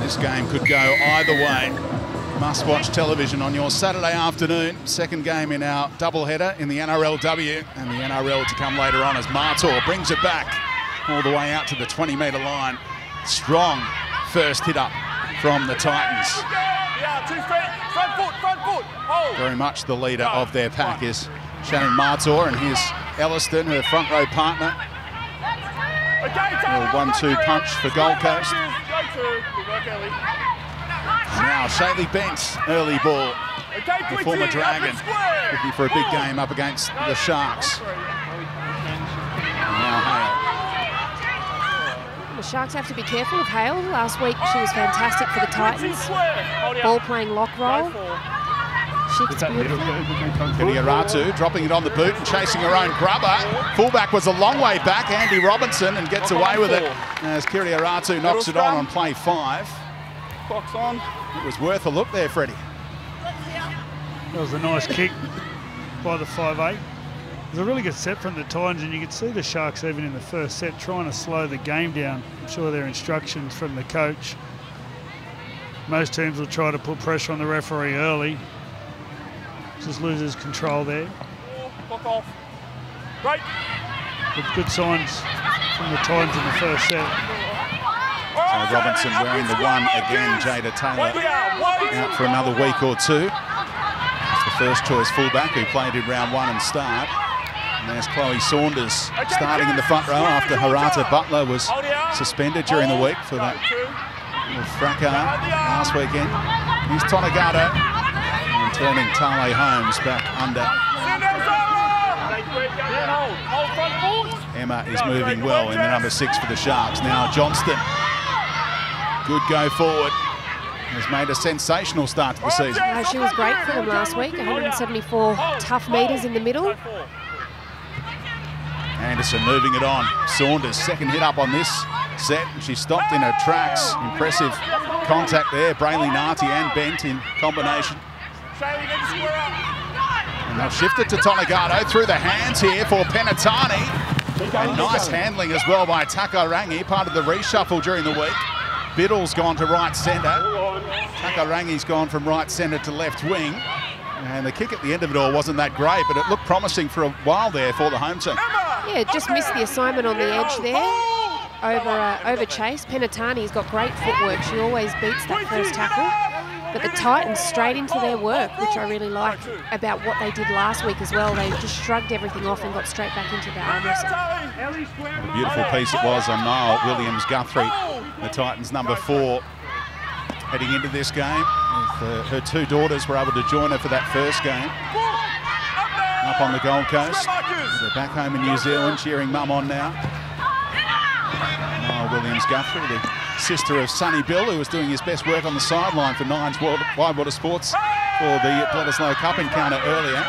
This game could go either way. Must-watch television on your Saturday afternoon. Second game in our doubleheader in the NRLW, and the NRL to come later on as Martor brings it back all the way out to the 20-metre line. Strong first hit up from the Titans. Yeah, 2 feet, front foot. Oh. Very much the leader of their pack is Shannon Martor, and here's Elliston, her front row partner. A 1-2 punch for Gold Coast. And now Shaylee Bentz, early ball. The former Dragon, looking for a big game up against the Sharks. And now Hale. The Sharks have to be careful of Hale. Last week she was fantastic for the Titans. Ball playing lock roll. She's beautiful. Kiriaratu dropping it on the boot and chasing her own grubber. Fullback was a long way back, Andy Robinson, and gets away with it as Kiriaratu knocks it on play 5. Clock's on. It was worth a look there, Freddie. That was a nice kick by the 5'8". It was a really good set from the Titans, and you could see the Sharks even in the first set trying to slow the game down. I'm sure their instructions from the coach. Most teams will try to put pressure on the referee early. Just loses control there. Clock off. Great. Good signs from the Titans in the first set. So Robinson wearing the 1 again. Jada Taylor out for another week or two. It's the first choice fullback who played in round 1 and start. And there's Chloe Saunders starting in the front row after Harata Butler was suspended during the week for that little fracas last weekend. Here's Tonagato and turning Tale Holmes back under. Emma is moving well in the number 6 for the Sharks. Now Johnston. Good go forward. Has made a sensational start to the season. She was great for them last week. 174 tough metres in the middle. Anderson moving it on. Saunders, second hit up on this set. She stopped in her tracks. Impressive contact there. Brayley Narty and Bent in combination. And they'll shift it to Tonagato through the hands here for Penatani. And nice handling as well by Takarangi, part of the reshuffle during the week. Biddle's gone to right centre. Takarangi's gone from right centre to left wing. And the kick at the end of it all wasn't that great, but it looked promising for a while there for the home team. Yeah, just missed the assignment on the edge there. Over Chase. Penatani's got great footwork. She always beats that first tackle. But the Titans straight into their work, which I really like about what they did last week as well. They just shrugged everything off and got straight back into the arm wrestle. What a beautiful piece it was on Niall Williams-Guthrie, the Titans number 4, heading into this game. Her 2 daughters were able to join her for that first game up on the Gold Coast. They're back home in New Zealand, cheering mum on now. Niall Williams-Guthrie, the sister of Sonny Bill, who was doing his best work on the sideline for Nines Widewater Sports for the Bledisloe Cup encounter earlier.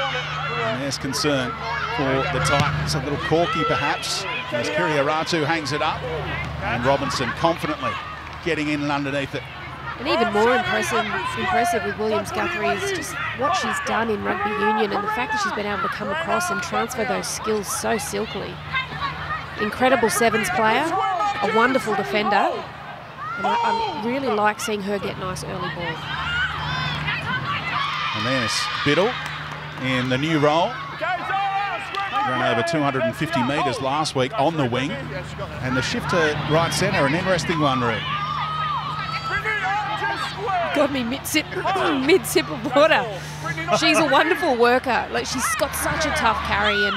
And there's concern for the Titans. A little corky perhaps as Kiriaratu hangs it up. And Robinson confidently getting in and underneath it. And even more impressive with Williams-Guthrie is just what she's done in rugby union and the fact that she's been able to come across and transfer those skills so silkily. Incredible sevens player, a wonderful defender, and I really like seeing her get nice early ball. And there's Biddle in the new role. Ran over 250 metres last week on the wing. And the shift to right centre, an interesting one, Reed. Got me mid-sip of water. She's a wonderful worker. Like, she's got such a tough carry, and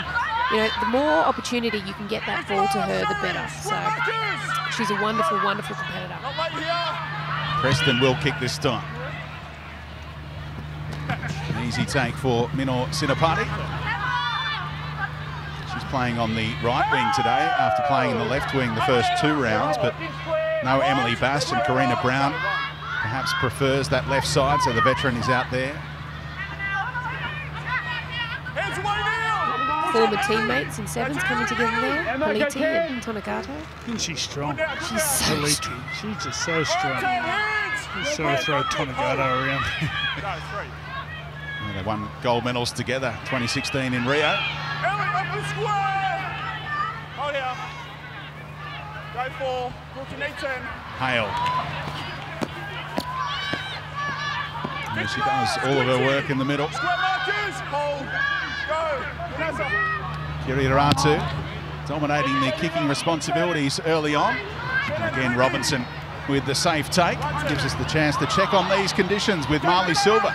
you know, the more opportunity you can get that ball to her, the better. So she's a wonderful, wonderful competitor. Preston will kick this time. An easy take for Minor Sinapati. She's playing on the right wing today after playing in the left wing the first 2 rounds, but no Emily Bast, and Karina Brown perhaps prefers that left side, so the veteran is out there. Former teammates in sevens coming together there, Politi and Tonagato. Isn't she strong? She's so Politi. strong. She's just so strong. Just sort of throw Tonagato around. They won gold medals together, 2016 in Rio. Go for 14-8-10. Hale. And she does all of her work in the middle. Kiriaratu dominating the kicking responsibilities early on. And again, Robinson with the safe take. Gives us the chance to check on these conditions with Marley Silva.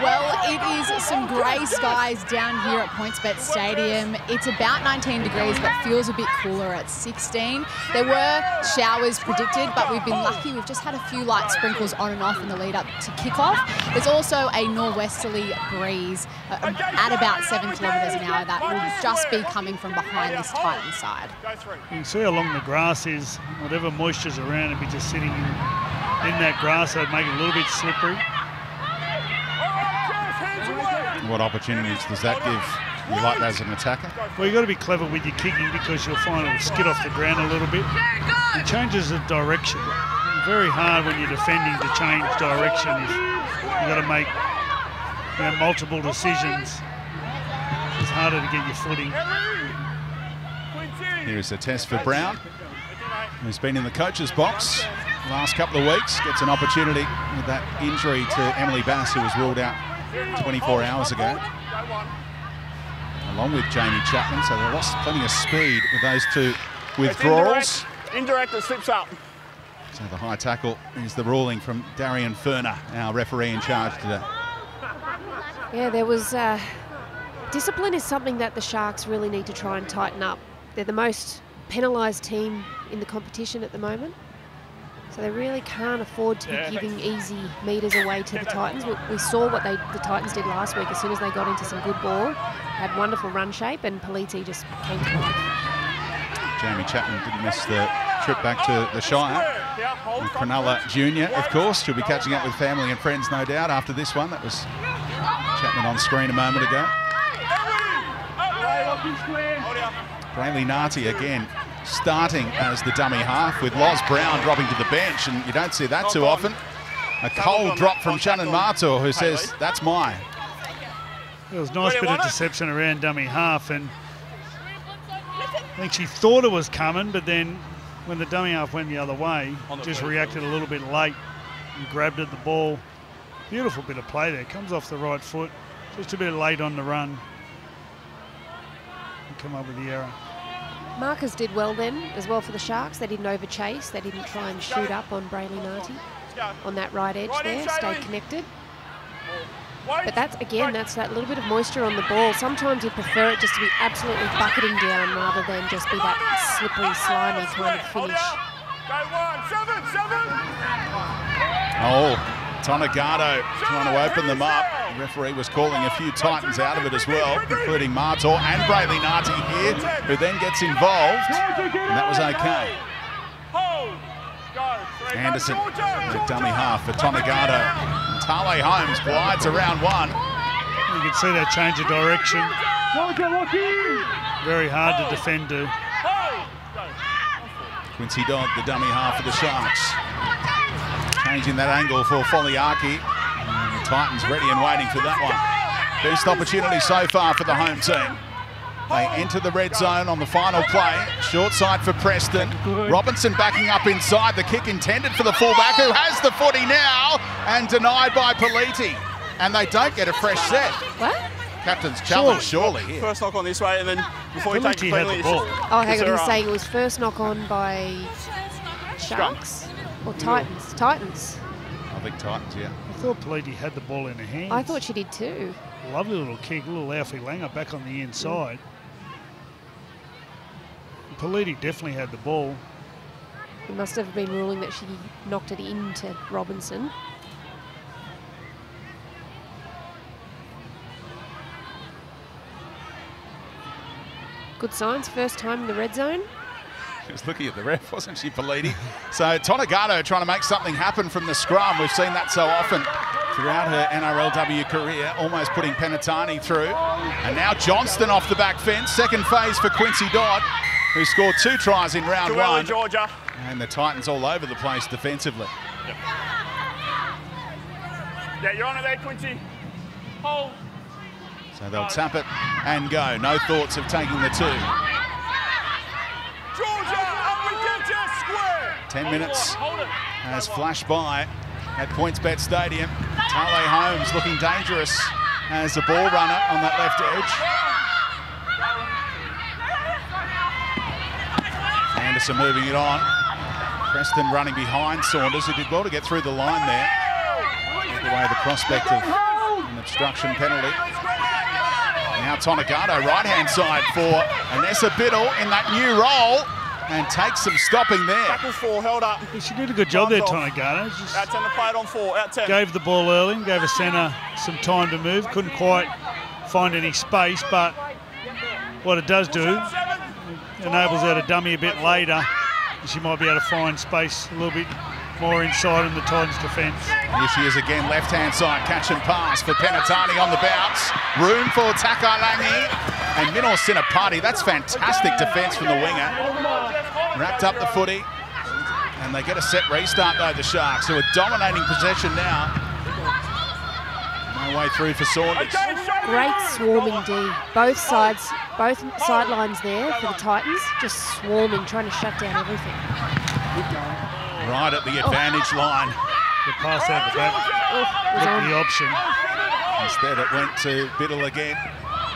Well, it is some grey skies down here at PointsBet Stadium. It's about 19 degrees, but feels a bit cooler at 16. There were showers predicted, but we've been lucky. We've just had a few light sprinkles on and off in the lead up to kickoff. There's also a northwesterly breeze at about 7 kilometres an hour that will just be coming from behind this Titans side. You can see how long the grass is. Whatever moisture's around, it'd be just sitting in that grass. That'd make it a little bit slippery. What opportunities does that give you like that as an attacker? Well, you've got to be clever with your kicking because you'll find it'll skid off the ground a little bit. It changes the direction. It's very hard when you're defending to change direction. You've got to make multiple decisions. It's harder to get your footing. Here's a test for Brown, who's been in the coach's box the last couple of weeks. Gets an opportunity with that injury to Emily Bass, who was ruled out 24 hours ago, along with Jamie Chapman, so they lost plenty of speed with those two withdrawals. Indirect and slips up. So the high tackle is the ruling from Darian Furner, our referee in charge today. Yeah, there was discipline is something that the Sharks really need to try and tighten up. They're the most penalised team in the competition at the moment. So they really can't afford to be giving easy metres away to the Titans. We saw what the Titans did last week. As soon as they got into some good ball, had wonderful run shape, and Politi just came to life. Jamie Chapman didn't miss the trip back to the Shire. And Cronulla Junior, of course. She'll be catching up with family and friends, no doubt, after this one. That was Chapman on screen a moment ago. Brayley Nati again starting as the dummy half, with Loz Brown dropping to the bench, and you don't see that too often. A cold drop from Shannon Martor, who says, that's mine. There was a nice bit of deception around dummy half, and I think she thought it was coming, but then when the dummy half went the other way, just reacted a little bit late and grabbed at the ball. Beautiful bit of play there. Comes off the right foot, just a bit late on the run. And come up with the error. Marcus did well then as well for the Sharks. They didn't overchase. They didn't try and shoot up on Brayley Nati on that right edge there. Stayed connected. But that's, again, that's that little bit of moisture on the ball. Sometimes you prefer it just to be absolutely bucketing down rather than just be that slippery, slimy kind of finish. Oh, Tonegado trying to open them up. The referee was calling a few Titans out of it as well, including Martor and Brayley Nati here, who then gets involved, and that was okay. Anderson, the dummy half for Tonegado. Tale Holmes glides around one. You can see that change of direction. Very hard to defend to. Quincy Dodd, the dummy half for the Sharks. Changing that angle for Foliaki. And the Titans ready and waiting for that one. Best opportunity so far for the home team. They enter the red zone on the final play. Short side for Preston. Robinson backing up inside. The kick intended for the fullback, who has the footy now, and denied by Politi. And they don't get a fresh set. What? Captain's challenge surely here. First knock on this way, and then before he takes the the ball. Oh, hang on, he was saying it was first knock on by Sharks or Titans? Titans. I think Titans, yeah. I thought Politi had the ball in her hands. I thought she did too. Lovely little kick, a little Laufey Langer back on the inside. Politi definitely had the ball. He must have been ruling that she knocked it into Robinson. Good signs, first time in the red zone. She was looking at the ref, wasn't she, Politi? So Tonegado trying to make something happen from the scrum. We've seen that so often throughout her NRLW career, almost putting Penatani through. And now Johnston off the back fence. Second phase for Quincy Dodd, who scored 2 tries in round one. Georgia. And the Titans all over the place defensively. Yep. Yeah, you're on it there, Quincy. Hold. So they'll tap it and go. No thoughts of taking the 2. Georgia, up we get you, square. 10 minutes has flashed by at PointsBet Stadium. Tale Holmes looking dangerous as a ball runner on that left edge. Anderson moving it on. Preston running behind Saunders, who did well to get through the line there. Take away the prospect of an obstruction penalty. Now Tonegata, right-hand side for Anessa Biddle in that new role, and takes some stopping there. Tackle 4, held up. She did a good job there, Tonegata. Just out 10 to play it on 4, out 10. gave the ball early, gave a centre some time to move. Couldn't quite find any space, but what it does do, it enables her to dummy a bit later. She might be able to find space a little bit more inside in the Titans' defence. Here she is again, left-hand side, catch and pass for Penatani on the bounce. Room for Takailangi and Minor Sinapati. That's fantastic defence from the winger. Wrapped up the footy, and they get a set restart though, the Sharks, who are dominating possession now. No way through for Saunders. Great swarming D. Both sidelines there for the Titans, just swarming, trying to shut down everything. Right at the advantage line. The pass out the back with the option. Instead it went to Biddle again.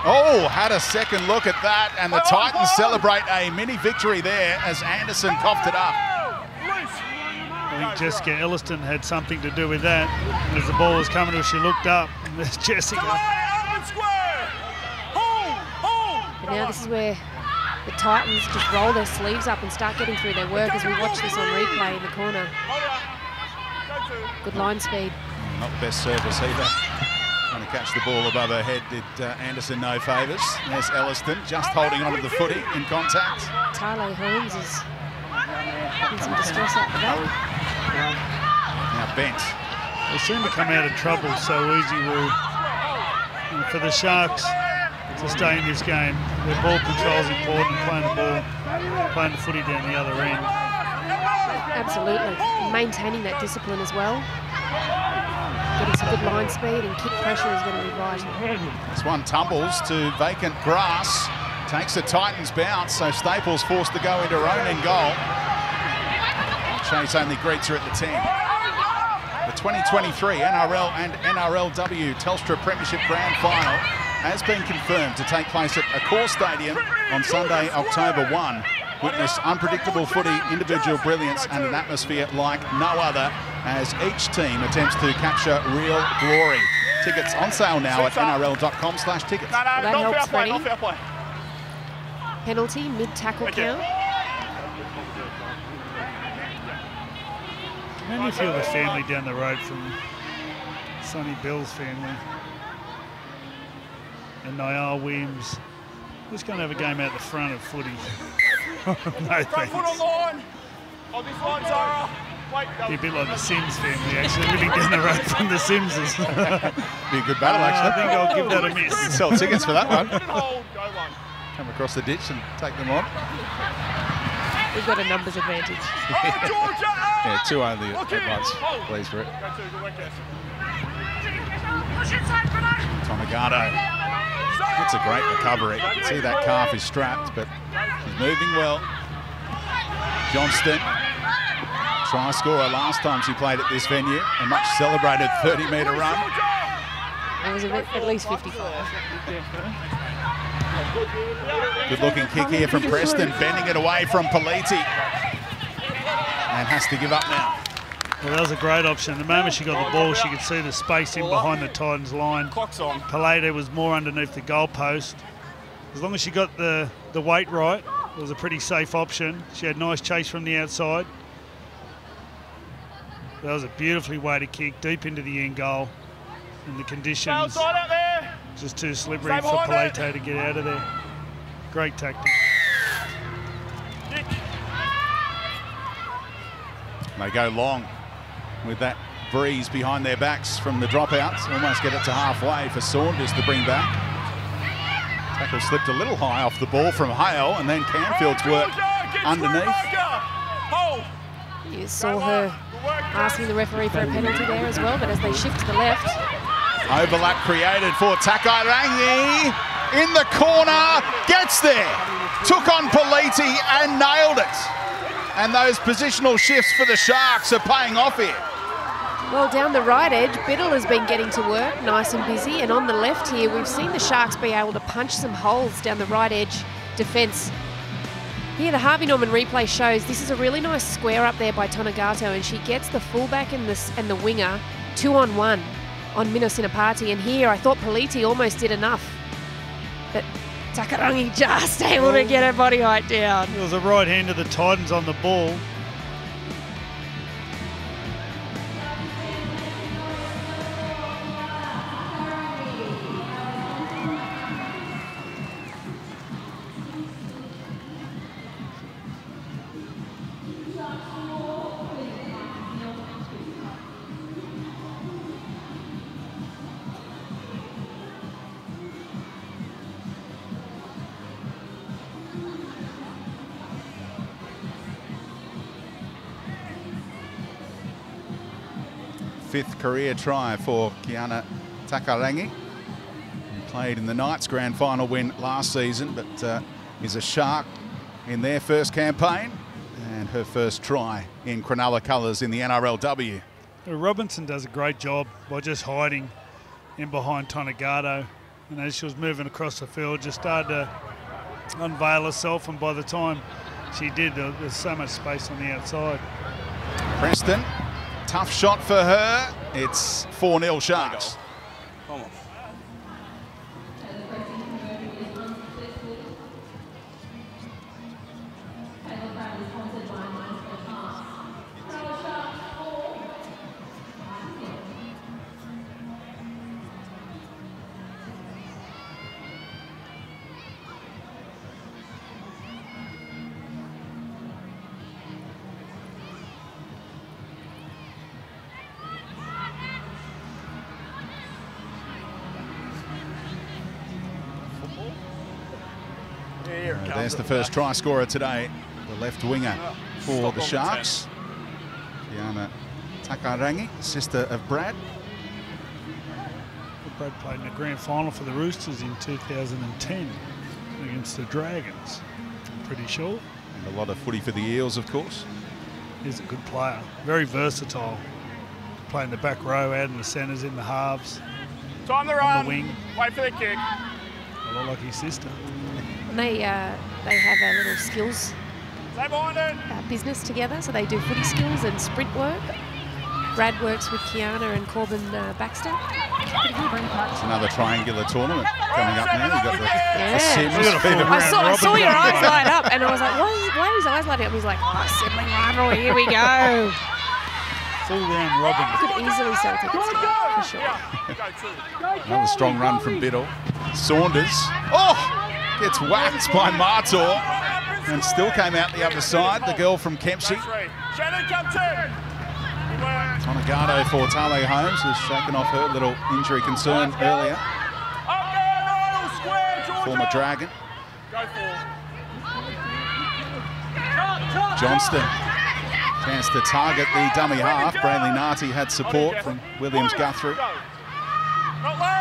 Oh, had a second look at that, and the Titans celebrate a mini victory there as Anderson coughed it up. I think Jessica Elliston had something to do with that. As the ball was coming to her, she looked up, and there's Jessica. But now this is where the Titans just roll their sleeves up and start getting through their work as we watch this on replay in the corner. Good line speed. Not the best service either. Trying to catch the ball above her head did Anderson no favours. There's Elliston just holding onto the footy in contact. Tale Holmes is in some distress out the back. Now Bent. They seem to come out of trouble so easy, Will. And for the Sharks to stay in this game, their ball control is important, playing the footy down the other end. Absolutely. And maintaining that discipline as well. Getting some good line speed and kick pressure is going to be vital. This one tumbles to vacant grass. Takes a Titans bounce, so Staples forced to go into her own end goal. Chase only greets her at the 10. The 2023 NRL and NRLW Telstra Premiership Grand Final has been confirmed to take place at Accor Stadium on Sunday, October 1. Witness unpredictable footy, individual brilliance and an atmosphere like no other as each team attempts to capture real glory. Tickets on sale now at nrl.com/tickets. Well, that helps, Freddie. Penalty, mid-tackle count. How do you feel the family down the road from Sonny Bell's family and Niall Williams? Just going to have a game out the front of footy. No thanks. Be a bit like the Sims family, actually, living down the road from the Simses. Be a good battle, actually. I think I'll give that a miss. Sell tickets for that one. Come across the ditch and take them on. We've got a numbers advantage. Yeah, 2 only at once. Please for it. Tonegata. It's a great recovery. You can see that calf is strapped, but she's moving well. Johnston, try scorer last time she played at this venue. A much celebrated 30-metre run. It was at least 55. Good looking kick here from Preston, bending it away from Politi. And has to give up now. Well, that was a great option. The moment she got the ball, she could see the space in behind the Titans line. Politi was more underneath the goalpost. As long as she got the weight right, it was a pretty safe option. She had nice chase from the outside. That was a beautifully weighted kick deep into the end goal. And the conditions just too slippery for Politi to get out of there. Great tactic. They go long with that breeze behind their backs from the dropouts. Almost get it to halfway for Saunders to bring back. Tackle slipped a little high off the ball from Hale, and then Canfield's work underneath. You saw her asking the referee for a penalty there as well, but as they shift to the left. Overlap created for Takailangi in the corner, gets there, took on Politi and nailed it. And those positional shifts for the Sharks are paying off here. Well, down the right edge, Biddle has been getting to work, nice and busy. And on the left here, we've seen the Sharks be able to punch some holes down the right edge defence. Here, the Harvey Norman replay shows this is a really nice square up there by Tonagato, and she gets the fullback and the winger 2-on-1 on Mino Sinapati. And here, I thought Politi almost did enough, but Takarangi just able to get her body height down. It was a right hand of the Titans on the ball. Fifth career try for Kiana Takarangi, who played in the Knights grand final win last season, but is a Shark in their first campaign and her first try in Cronulla colours in the NRLW. Robinson does a great job by just hiding in behind Tonagato, and as she was moving across the field, just started to unveil herself, and by the time she did, there's so much space on the outside. Preston, tough shot for her. It's 4-0 Sharks. Come on. There's the first try scorer today, the left winger for the Sharks, Kiana Takarangi, sister of Brad. Brad played in the grand final for the Roosters in 2010 against the Dragons, I'm pretty sure. And a lot of footy for the Eels, of course. He's a good player, very versatile. Play in the back row, out in the centres, in the halves, Time to run. on the wing. Wait for the kick. A lot like his sister. And they have a little skills Stay behind it. business together, so they do footy skills and sprint work. Brad works with Kiana and Corbin Baxter. It's another triangular tournament coming up now. You've got the Sims. We've got a full round I saw robin your going eyes on. light up, and I was like, why are his eyes lighting up? He's like, oh, sibling rivalry, here we go. Full round robin. Could easily sell tickets to that, for sure. Go two. Another strong run from Biddle. Saunders. Oh! Gets whacked by Martor and still came out the other side. The girl from Kempsey. Shannon, come two. Tonagato for Tale Holmes has shaken off her little injury concern earlier. Former Dragon. Go four. Johnston. Chance to target the dummy half. Bradley Narty had support from Williams Guthrie. Not late.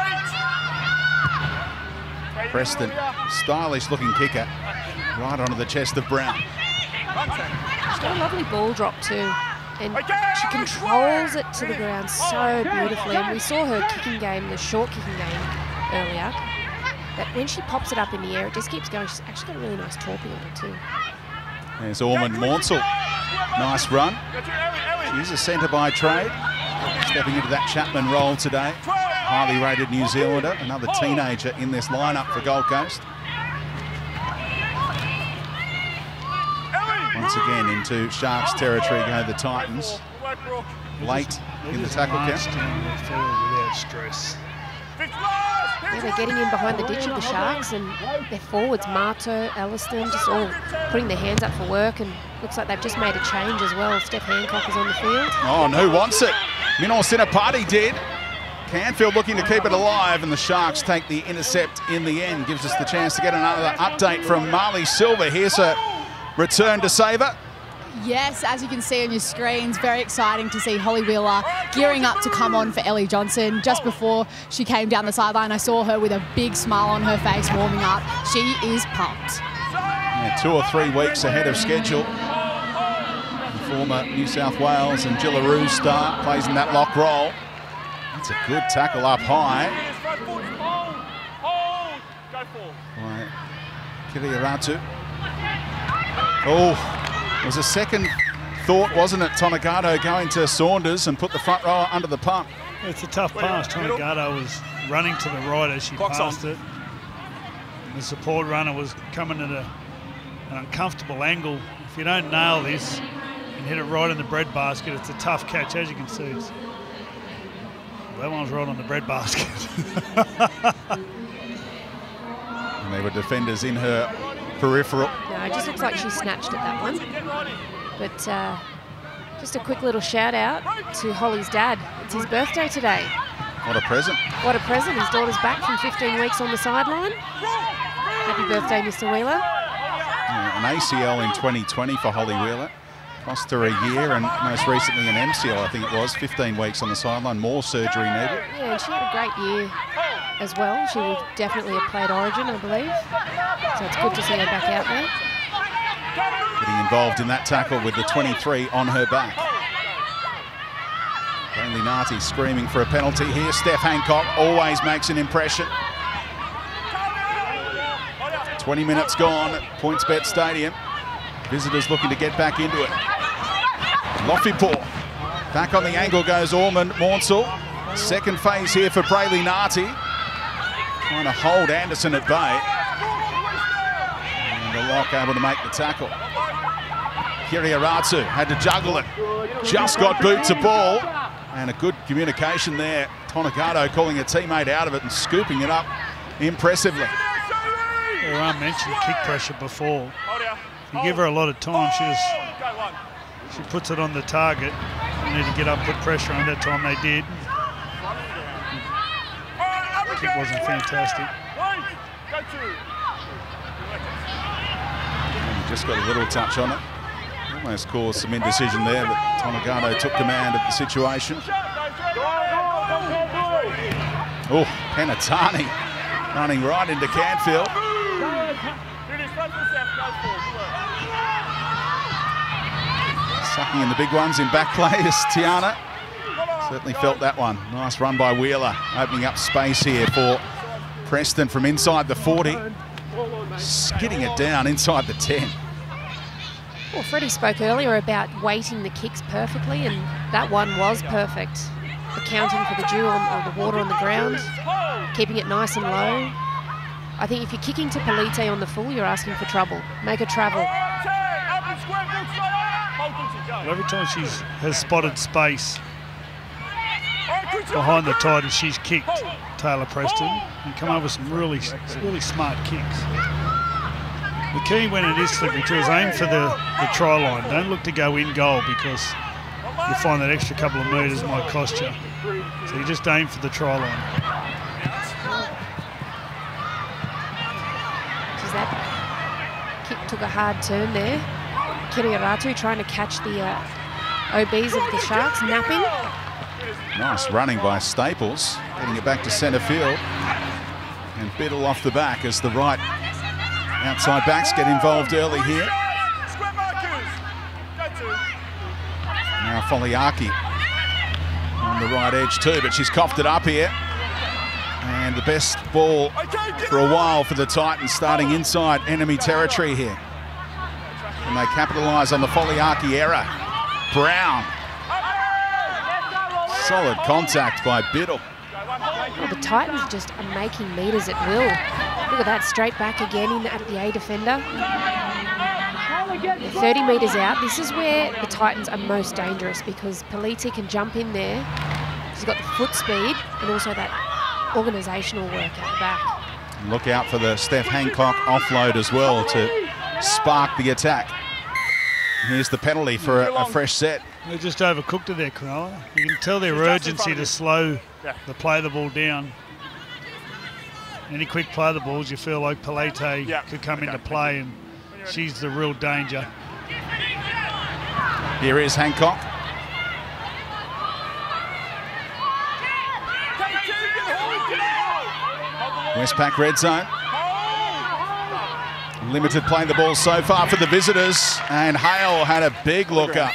Preston, stylish looking kicker, right onto the chest of Brown. She's got a lovely ball drop too, and she controls it to the ground so beautifully. And we saw her kicking game, the short kicking game earlier, that when she pops it up in the air, it just keeps going. She's actually got a really nice torpy on it too. There's Ormond Maunsell, nice run. She's a centre by trade, stepping into that Chapman role today. Highly rated New Zealander, another teenager in this lineup for Gold Coast. Once again into Sharks territory go the Titans. Late in the tackle count. Without stress. Yeah, they're getting in behind the ditch of the Sharks, and their forwards, Marto, Elliston, just all putting their hands up for work, and looks like they've just made a change as well. Steph Hancock is on the field. Oh, and who wants it? Mino Sinapati did. Canfield looking to keep it alive, and the Sharks take the intercept in the end. Gives us the chance to get another update from Marley Silva. Here's a return to saver. Yes, as you can see on your screens, very exciting to see Holly Wheeler gearing up to come on for Ellie Johnson. Just before she came down the sideline, I saw her with a big smile on her face warming up. She is pumped. Yeah, 2 or 3 weeks ahead of schedule. former New South Wales and Gillaroo star, plays in that lock roll. That's a good tackle up high. By Kiriaratu. Oh, it was a second thought, wasn't it? Tonegado going to Saunders and put the front rower under the pump. It's a tough pass. Tonegado was running to the right as she passed it. The support runner was coming at an uncomfortable angle. If you don't nail this and hit it right in the bread basket, it's a tough catch, as you can see. That one's right on the bread basket. And there were defenders in her peripheral. No, it just looks like she snatched at that one. But just a quick little shout out to Holly's dad. It's his birthday today. What a present. What a present. His daughter's back from 15 weeks on the sideline. Happy birthday, Mr. Wheeler. Yeah, an ACL in 2020 for Holly Wheeler. Cost her a year, and most recently an MCL, I think it was. 15 weeks on the sideline, more surgery needed. Yeah, and she had a great year as well. She will definitely have played Origin, I believe. So it's good to see her back out there. Getting involved in that tackle with the 23 on her back. Bailey Narty screaming for a penalty here. Steph Hancock always makes an impression. 20 minutes gone at PointsBet Stadium. Visitors looking to get back into it. Loftypaw. Back on the angle goes Ormond Maunsell. Second phase here for Bailey Narty. Trying to hold Anderson at bay. And the lock able to make the tackle. Kiriaratu had to juggle it. Just got boot to ball. And a good communication there. Tonegado calling a teammate out of it and scooping it up impressively. I mentioned kick pressure before. If you give her a lot of time, she puts it on the target. You need to get up, put pressure on. That time they did. The kick wasn't fantastic. And just got a little touch on it. Almost caused some indecision there, but Tonegado took command of the situation. Oh, Penatani running right into Canfield. Sucking in the big ones in back play is Tiana. Certainly felt that one. Nice run by Wheeler, opening up space here for Preston from inside the 40. Skidding it down inside the 10. Well, Freddie spoke earlier about weighting the kicks perfectly, and that one was perfect. Accounting for the dew or the water on the ground, keeping it nice and low. I think if you're kicking to Polite on the full, you're asking for trouble. Make her travel. Every time she has spotted space behind the Titans, she's kicked Taylor Preston and come up with some really smart kicks. The key when it is slippery too is aim for the try line. Don't look to go in goal because you find that extra couple of metres might cost you. So you just aim for the try line. That kick took a hard turn there. Kiriaratu trying to catch the OBs of the Sharks, napping. Nice running by Staples, getting it back to centre field. And Biddle off the back as the right outside backs get involved early here. Now Foliaki on the right edge too, but she's coughed it up here. And the best ball for a while for the Titans, starting inside enemy territory here. And they capitalise on the Foliaki error. Brown. Solid contact by Biddle. Well, the Titans just are making metres at will. Look at that, straight back again in at the A defender. 30 metres out. This is where the Titans are most dangerous because Polite can jump in there. She's got the foot speed and also that organisational work at the back. Look out for the Steph Hancock offload as well to spark the attack. Here's the penalty for a fresh set. They just overcooked it there, Cronulla. You can tell their urgency to slow the play the ball down. Any quick play of the balls, you feel like Polite could come into play, and she's the real danger. Here is Hancock. Westpac red zone. Limited playing the ball so far for the visitors, and Hale had a big look up.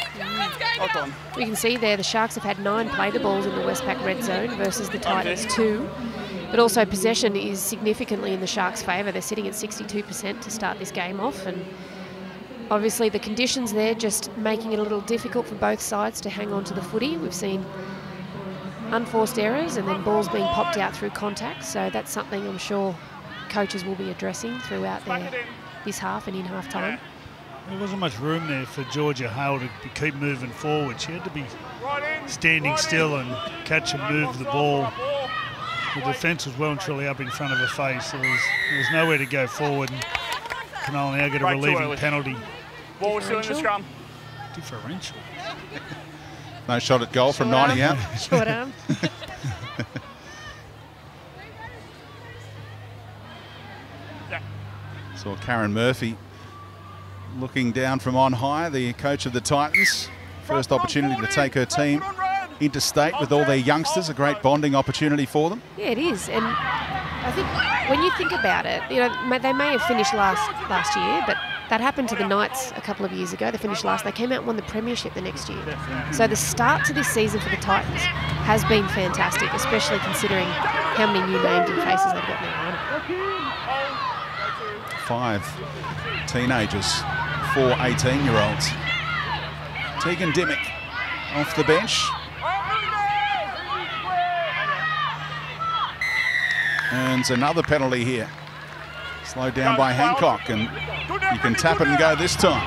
We can see there the Sharks have had 9 play-the balls in the Westpac red zone versus the Titans 2. But also possession is significantly in the Sharks' favour. They're sitting at 62% to start this game off, and obviously the conditions there just making it a little difficult for both sides to hang on to the footy. We've seen unforced errors and then balls being popped out through contact, so that's something I'm sure coaches will be addressing throughout this half and in half time. There wasn't much room there for Georgia Hale to keep moving forward. She had to be standing still and catch and move the ball. The defence was well and truly up in front of her face. There was nowhere to go forward. And Cronulla now get a relieving penalty. Ball still in the scrum. Differential. No shot at goal from 90 out. Short arm. Saw Karen Murphy looking down from on high, the coach of the Titans. First opportunity to take her team interstate with all their youngsters, a great bonding opportunity for them. Yeah, it is. And I think when you think about it, you know, they may have finished last year, but that happened to the Knights a couple of years ago. They finished last. They came out and won the premiership the next year. So the start to this season for the Titans has been fantastic, especially considering how many new names and faces they've got in their lineup. 5 teenagers, 4 18-year-olds. Tegan Dimmick off the bench. Earns another penalty here. Slowed down by Hancock, and you can tap it and go this time.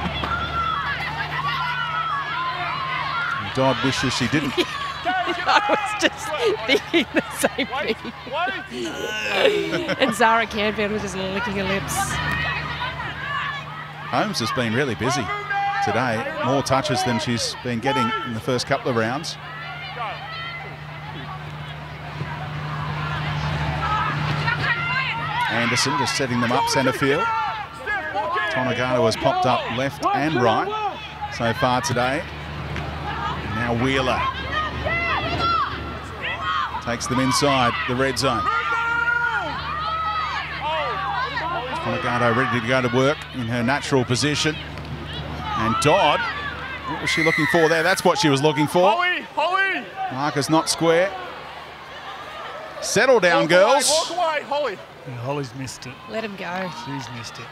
Dodd wishes she didn't. I was just thinking the same thing. And Zara Canfield was just licking her lips. Holmes has been really busy today. More touches than she's been getting in the first couple of rounds. Anderson just setting them up centre field. Tonegata has popped up left and right so far today. And now Wheeler takes them inside the red zone. Tonegata ready to go to work in her natural position. And Dodd, what was she looking for there? That's what she was looking for. Holly! Marker's not square. Settle down, girls. Walk away, Holly. Yeah, Holly's missed it. Let him go. She's missed it.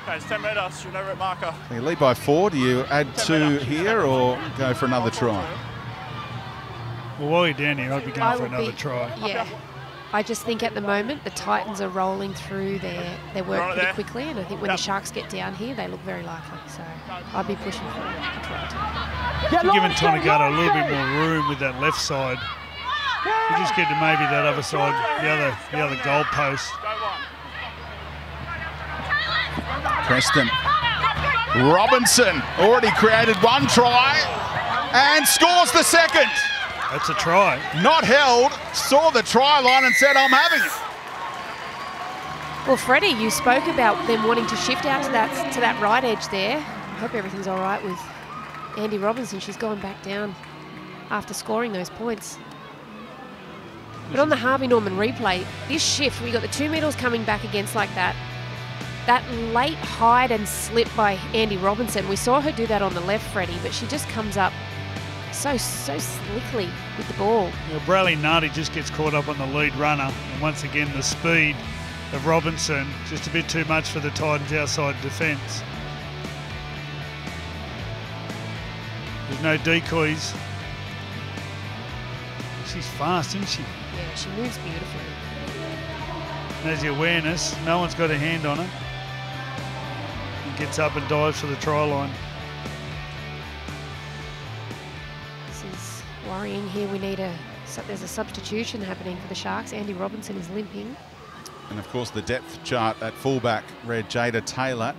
Okay, it's 10 metres. You're no red marker. You lead by 4. Do you add 2 here or go for another try? Well, while you're down here, I'd be going for another try. Yeah. I just think at the moment the Titans are rolling through their work pretty quickly, and I think when the Sharks get down here, they look very likely. So I'd be pushing for a try. You're giving Tonegata a little bit more room with that left side. You just get to maybe that other side, the other goal post. Preston. Robinson already created 1 try and scores the second. That's a try. Not held, saw the try line and said, I'm having it. Well, Freddie, you spoke about them wanting to shift out to that right edge there. I hope everything's all right with Andy Robinson. She's gone back down after scoring those points. But on the Harvey Norman replay, this shift, we got the 2 middles coming back against like that. That late hide and slip by Andy Robinson. We saw her do that on the left, Freddie, but she just comes up so slickly with the ball. Well, Braley Nardi just gets caught up on the lead runner. And once again, the speed of Robinson, just a bit too much for the Titans' outside defence. There's no decoys. She's fast, isn't she? Yeah, she moves beautifully. There's the awareness. No one's got a hand on her. He gets up and dives for the try line. This is worrying here. There's a substitution happening for the Sharks. Andy Robinson is limping. And of course the depth chart at fullback read Jada Taylor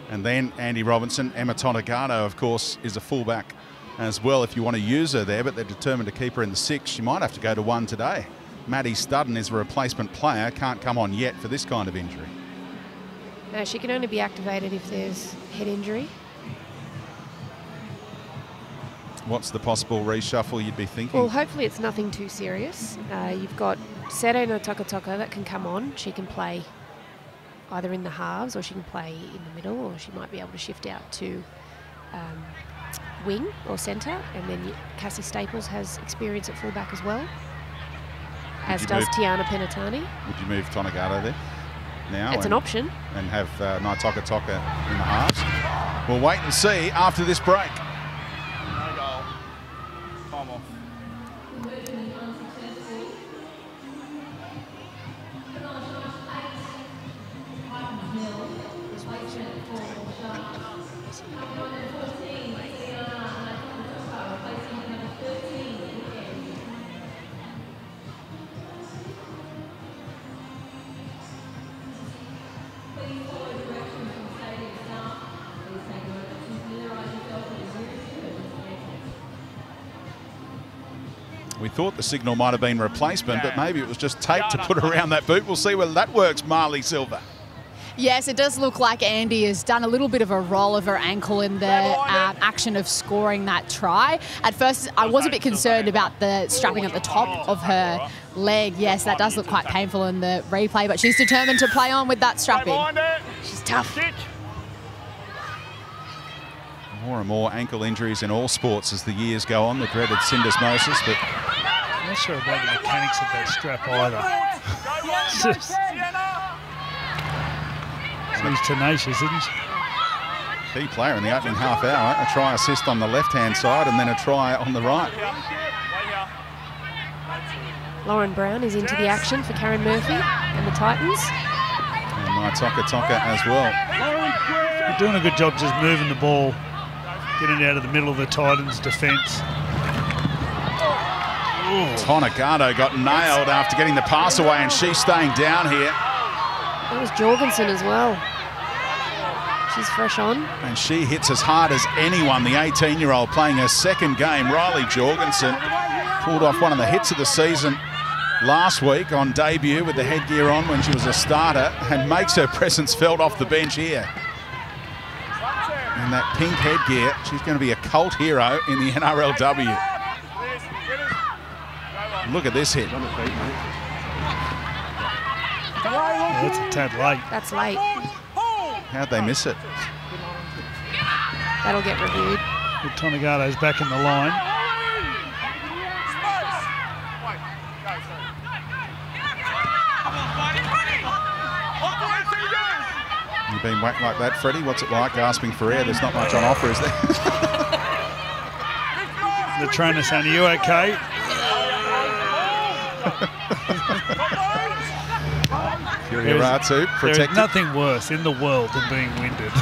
and then Andy Robinson. Emma Tonegata, of course, is a fullback as well if you want to use her there, but they're determined to keep her in the 6. She might have to go to 1 today. Maddie Studden is a replacement player, can't come on yet for this kind of injury. No, she can only be activated if there's head injury. What's the possible reshuffle you'd be thinking? Well, hopefully it's nothing too serious. You've got Seto Takatoka that can come on. She can play either in the halves or she can play in the middle, or she might be able to shift out to wing or centre, and then Cassie Staples has experience at fullback as well, as does Tiana Penatani. Would you move Tonegata there now? It's an option. And have Naitoka Toka in the halves. We'll wait and see after this break. No goal. Time off. We thought the signal might have been replacement, but maybe it was just tape to put around that boot. We'll see whether that works, Marley Silva. Yes, it does look like Andy has done a little bit of a roll of her ankle in the action of scoring that try. At first, I was a bit concerned about the strapping at the top of her leg. Yes, that does look quite painful in the replay, but she's determined to play on with that strapping. She's tough. More and more ankle injuries in all sports as the years go on, the dreaded syndesmosis, but I'm not sure about the mechanics of that strap either. She's tenacious, isn't she? Key player in the opening half hour. A try assist on the left-hand side and then a try on the right. Lauren Brown is into the action for Karen Murphy and the Titans. And Naitoka Toka as well. They're doing a good job just moving the ball, getting it out of the middle of the Titans' defence. Tonegata got nailed after getting the pass away, and she's staying down here. That was Jorgensen as well. She's fresh on. And she hits as hard as anyone, the 18-year-old playing her second game. Riley Jorgensen pulled off one of the hits of the season last week on debut with the headgear on when she was a starter, and makes her presence felt off the bench here. In that pink headgear, she's going to be a cult hero in the NRLW. Look at this hit. That's a tad late. That's late. How'd they miss it? That'll get reviewed. Tonegato's back in the line. You've been whacked like that, Freddie? What's it like gasping for air? There's not much on offer, is there? The trainer saying, are you okay? Kiriaratu There is protected. nothing worse in the world than being winded.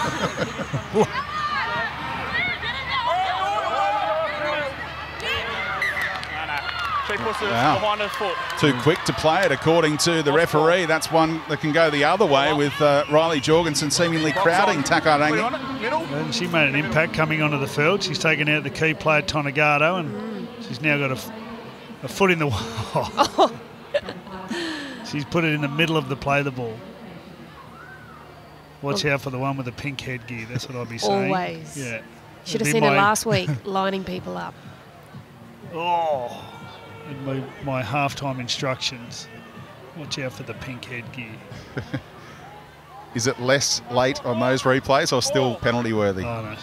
Wow. Behind her foot. Too quick to play it, according to the referee. That's one that can go the other way, with Riley Jorgensen seemingly crowding Takarangi. And she made an impact coming onto the field. She's taken out the key player, Tonegata, and she's now got a foot in the wall. She's put it in the middle of the play the ball. Watch out for the one with the pink headgear. That's what I'll be saying. Always. Yeah. Should have seen her last week lining people up. Oh. In my halftime instructions. Watch out for the pink headgear. Is it less late on those replays or still penalty worthy? Oh, no.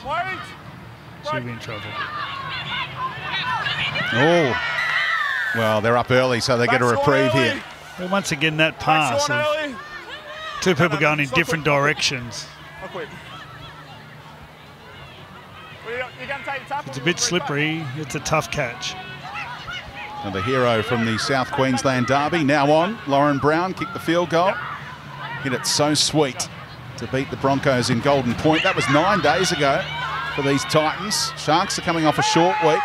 She'll be in trouble. Oh. Well, they're up early, so they get a reprieve here. But once again, that pass of two people going in different directions. It's a bit slippery. It's a tough catch. And the hero from the South Queensland Derby now on. Lauren Brown kicked the field goal. Hit it so sweet to beat the Broncos in Golden Point. That was 9 days ago for these Titans. Sharks are coming off a short week.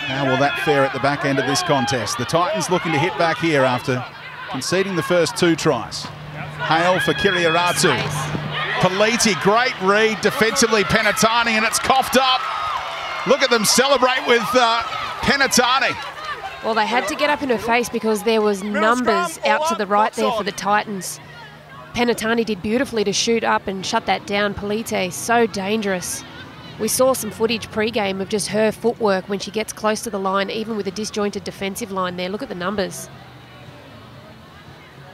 How will that fare at the back end of this contest? The Titans looking to hit back here after conceding the first 2 tries. Hale for Kiriaratu. Politi, great read defensively, Penatani, and it's coughed up. Look at them celebrate with Penatani. Well, they had to get up in her face because there was numbers out to the right there for the Titans. Penatani did beautifully to shoot up and shut that down. Polite, so dangerous. We saw some footage pre-game of just her footwork when she gets close to the line, even with a disjointed defensive line there. Look at the numbers.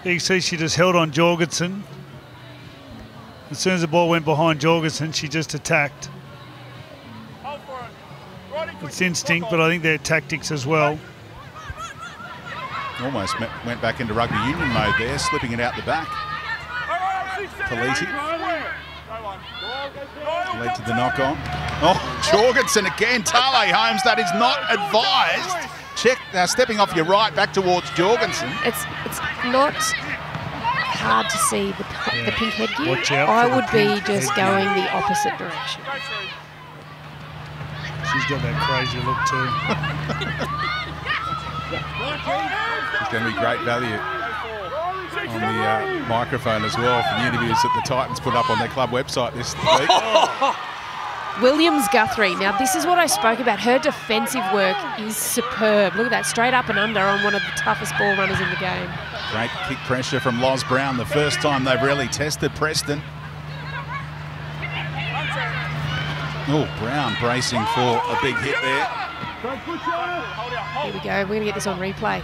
You can see she just held on Jorgensen. As soon as the ball went behind Jorgensen, she just attacked. It's instinct, but I think they're tactics as well. Almost went back into rugby union mode there, slipping it out the back. Politi led to the knock-on. Oh, Jorgensen again. Tale Holmes, that is not advised. Check, now stepping off your right, back towards Jorgensen. It's not hard to see the pink headgear. Watch out I for would the be pink just headgear. going the opposite direction. She's got that crazy look too. It's going to be great value on the microphone as well for the interviews that the Titans put up on their club website this week. Williams-Guthrie. Now, this is what I spoke about. Her defensive work is superb. Look at that, straight up and under on one of the toughest ball runners in the game. Great kick pressure from Loz Brown, the first time they've really tested Preston. Oh, Brown bracing for a big hit there. Here we go. We're going to get this on replay.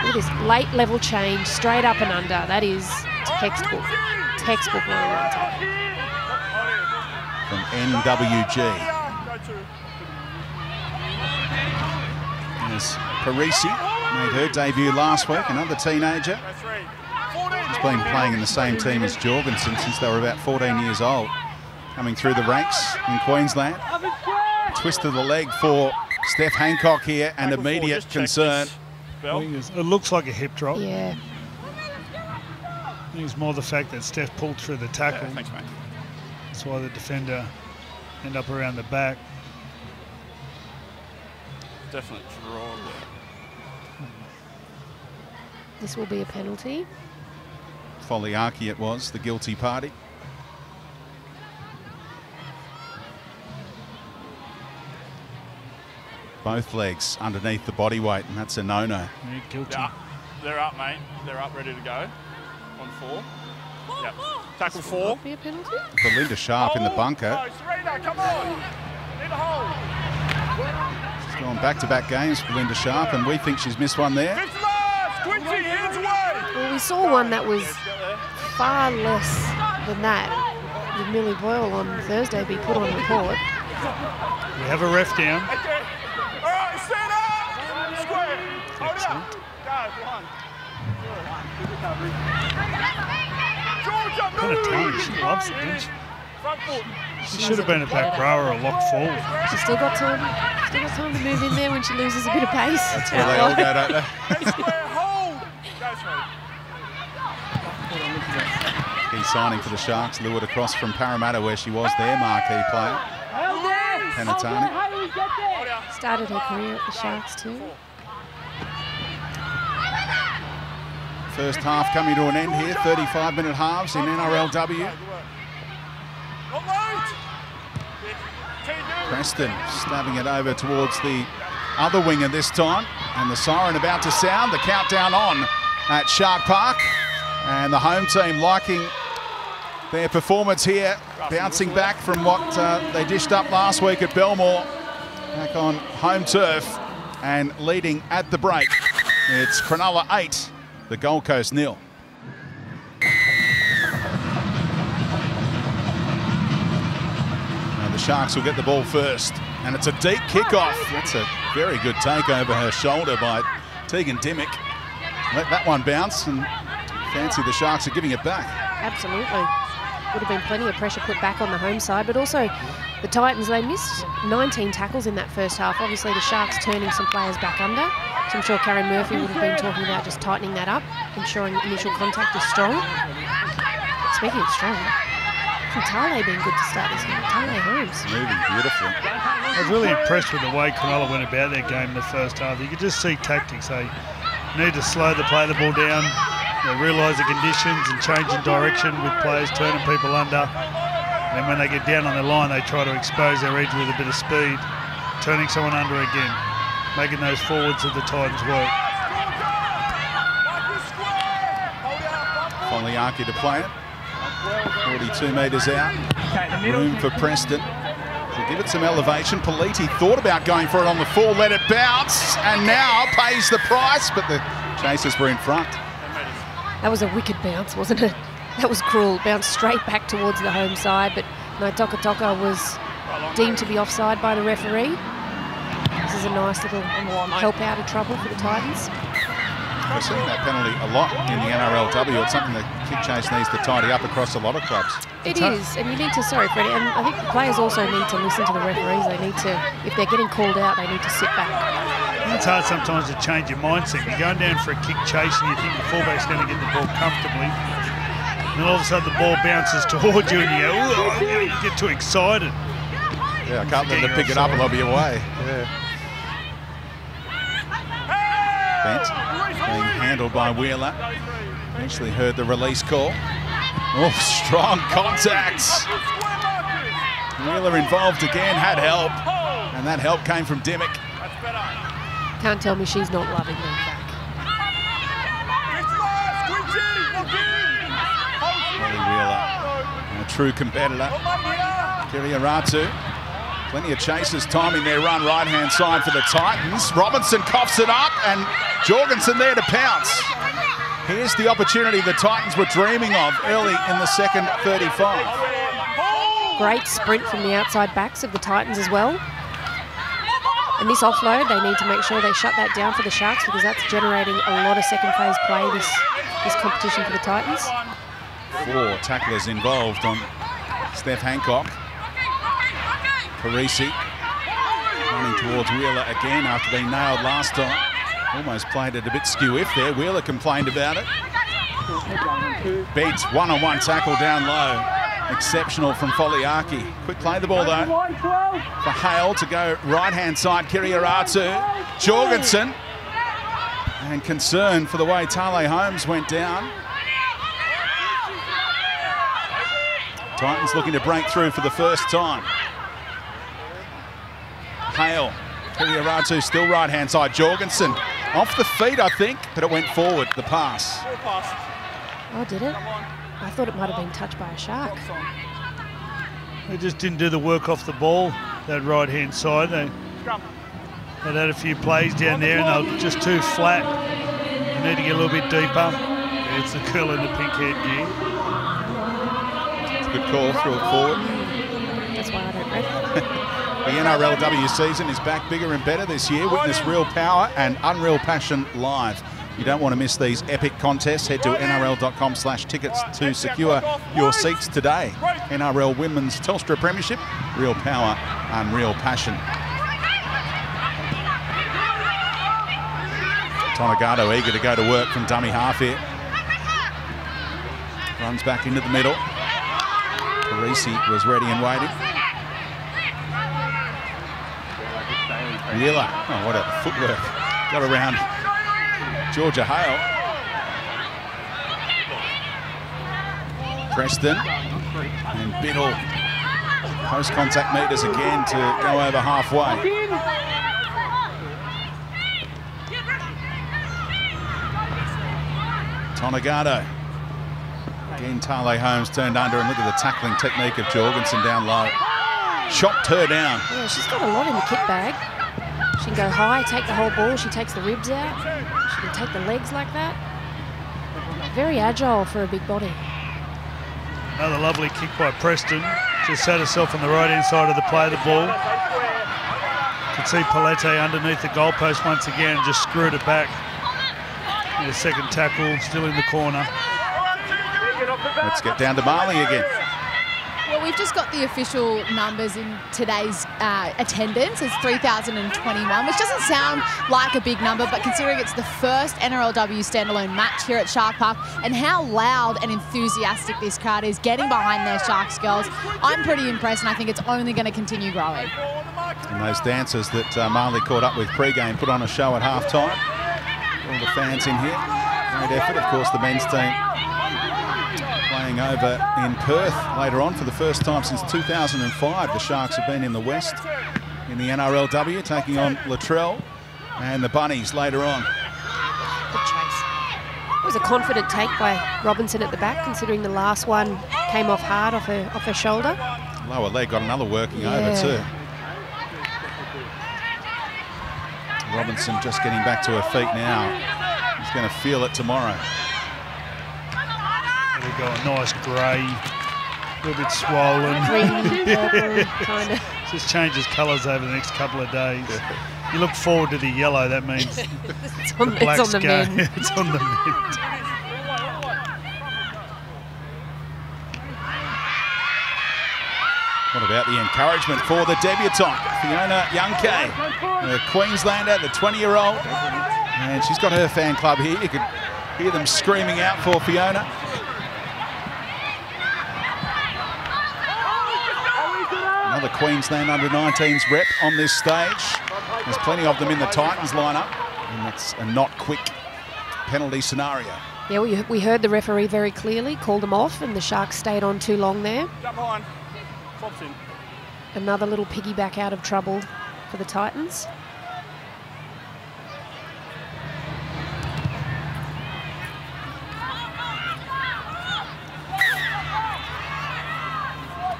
Look at this late level change, straight up and under. That is textbook. Textbook 101 tackle. From NWG. As Parisi made her debut last week, another teenager. She's been playing in the same team as Jorgensen since they were about 14 years old. Coming through the ranks in Queensland. Twist of the leg for Steph Hancock here, and immediate concern. It looks like a hip drop. Yeah. I think it's more the fact that Steph pulled through the tackle. Thanks, mate. That's why the defender ended up around the back. Definitely draw there. This will be a penalty. Foliaki it was, the guilty party. Both legs underneath the body weight, and that's a no-no. Yeah, guilty. They're up, mate. They're up, ready to go. On 4. Yep. Tackle 4. Will be a penalty. Belinda Sharp in the bunker. No, Serena, come on. In the hole. She's gone back-to-back games, Belinda Sharp, and we think she's missed one there. It's last. Quincy, hands away. Well, we saw one that was far less than that with Millie Boyle on Thursday be put on report. We have a ref down. Okay. All right, stand up. Square. Hold it up. Guys, one. Georgia, What a move. time. She loves it, doesn't she? Front foot. She should have been a back row or a locked forward. She's still got time. Still got time to move in there when she loses a bit of pace. That's where they all go, don't they? Hey, square, hold. Go, Square. Key signing for the Sharks, lured across from Parramatta, where she was their marquee player. Penatani. Started her career at the Sharks too. First half coming to an end here, 35-minute halves in NRLW. Preston stabbing it over towards the other winger this time, and the siren about to sound, the countdown on at Shark Park, and the home team liking their performance here, bouncing back from what they dished up last week at Belmore, back on home turf and leading at the break. It's Cronulla 8, the Gold Coast 0. And the Sharks will get the ball first, and it's a deep kickoff. That's a very good take over her shoulder by Tegan Dimmick. Let that one bounce, and fancy the Sharks are giving it back. Absolutely. Would have been plenty of pressure put back on the home side, but also the Titans, they missed 19 tackles in that first half. Obviously the Sharks turning some players back under. So I'm sure Karen Murphy would have been talking about just tightening that up, ensuring initial contact is strong. Speaking of strong, Tale being good to start this game. Tale Holmes. Moving beautifully. I was really impressed with the way Cronulla went about their game in the first half. You could just see tactics. They need to play the ball down. They realise the conditions and changing direction with players turning people under. And then when they get down on the line, they try to expose their edge with a bit of speed, turning someone under again, making those forwards of the Titans work. Foliaki to play it. 42 metres out. Room for Preston to give it some elevation. Politi thought about going for it on the full, let it bounce, and now pays the price, but the Chasers were in front. That was a wicked bounce, wasn't it? That was cruel. Bounced straight back towards the home side, but no, Toka was deemed to be offside by the referee. This is a nice little help out of trouble for the Titans. We're seeing that penalty a lot in the NRLW. It's something that kick chase needs to tidy up across a lot of clubs. It is, and you need to, sorry Freddie, and I think the players also need to listen to the referees. They need to, if they're getting called out, they need to sit back. It's hard sometimes to change your mindset. You're going down for a kick chase and you think the fullback's going to get the ball comfortably. And then all of a sudden the ball bounces towards you and you go, oh, you get too excited. Yeah, I can't let them pick it up and they'll be away. Yeah. Bent being handled by Wheeler. Eventually heard the release call. Oh, strong contacts. Wheeler involved again, had help. And that help came from Dimmick. Can't tell me she's not loving being back. Holly Wheeler, a true competitor. Kiriaratu, plenty of chasers timing their run right-hand side for the Titans. Robinson coughs it up and Jorgensen there to pounce. Here's the opportunity the Titans were dreaming of early in the second 35. Great sprint from the outside backs of the Titans as well. And this offload, they need to make sure they shut that down for the Sharks because that's generating a lot of second phase play this competition for the Titans. 4 tacklers involved on Steph Hancock. Parisi running towards Wheeler again after being nailed last time. Almost played it a bit skew-if there. Wheeler complained about it. Bent, one-on-one tackle down low. Exceptional from Foliaki. Quick play the ball though. For Hale to go right-hand side. Kiriaratu. Jorgensen. And concern for the way Tale Holmes went down. Titans looking to break through for the first time. Hale. Kiriaratu still right-hand side. Jorgensen off the feet, I think, but it went forward, the pass. Oh, did it? I thought it might have been touched by a Shark. They just didn't do the work off the ball, that right-hand side. They'd had a few plays down there and they were just too flat. You need to get a little bit deeper. It's the girl in the pink headgear. It's a good call, threw it forward. That's why I don't ref. The NRLW season is back bigger and better this year. Witness real power and unreal passion live. You don't want to miss these epic contests. Head to nrl.com/tickets to secure your seats today. NRL Women's Telstra Premiership. Real power, unreal passion. Tonagato eager to go to work from dummy half here. Runs back into the middle. Parisi was ready and waiting. Wheeler, oh, what a footwork. Got around Georgia Hale. Preston and Biddle. Post-contact meters again to go over halfway. Tonagato. Again, Tale Holmes turned under and look at the tackling technique of Jorgensen down low. Chopped her down. Yeah, she's got a lot in the kit bag. She can go high, take the whole ball. She takes the ribs out. She can take the legs like that. Very agile for a big body. Another lovely kick by Preston. Just sat herself on the right-hand side of the play of the ball. Could see Palette underneath the goalpost once again and just screwed it back. And a second tackle, still in the corner. Let's get down to Marley again. Well, we've just got the official numbers in today's attendance. It's 3,021, which doesn't sound like a big number, but considering it's the first NRLW standalone match here at Shark Park and how loud and enthusiastic this crowd is getting behind their Sharks girls, I'm pretty impressed, and I think it's only going to continue growing. And those dancers that Marley caught up with pre-game put on a show at half-time. All the fans in here. Great effort. Of course, the men's team playing over in Perth later on for the first time since 2005. The Sharks have been in the West in the NRLW, taking on Latrell and the Bunnies later on. Good chase. It was a confident take by Robinson at the back, considering the last one came off hard off her shoulder. Lower leg got another working over too. Robinson just getting back to her feet now. He's going to feel it tomorrow. There we go, a nice grey, a little bit swollen. Green, purple, kind of. Just changes colours over the next couple of days. You look forward to the yellow, that means it's on, the blacks it's on the go. men. It's on the men. What about the encouragement for the debutante, Fiona Youngkay, the Queenslander, the 20-year-old. And she's got her fan club here. You could hear them screaming out for Fiona. Another Queensland under-19s rep on this stage. There's plenty of them in the Titans lineup. And that's a not quick penalty scenario. Yeah, we heard the referee very clearly, called them off, and the Sharks stayed on too long there. Jump behind. In. Another little piggyback out of trouble for the Titans.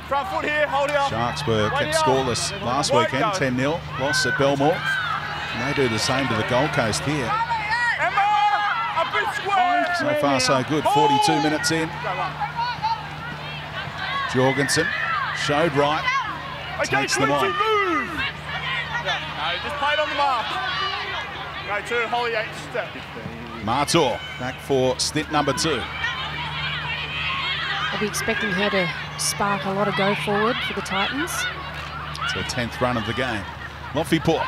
Front foot here, hold it up. Sharks were kept scoreless last weekend, 10-0, loss at Belmore. And they do the same to the Gold Coast here. So far so good, 42 minutes in. Jorgensen showed right, takes them on. Move. No, just play it on the mark. Go to Holly 8 step. Martor back for stint number 2. I'll be expecting her to spark a lot of go forward for the Titans. It's her 10th run of the game. Lofipo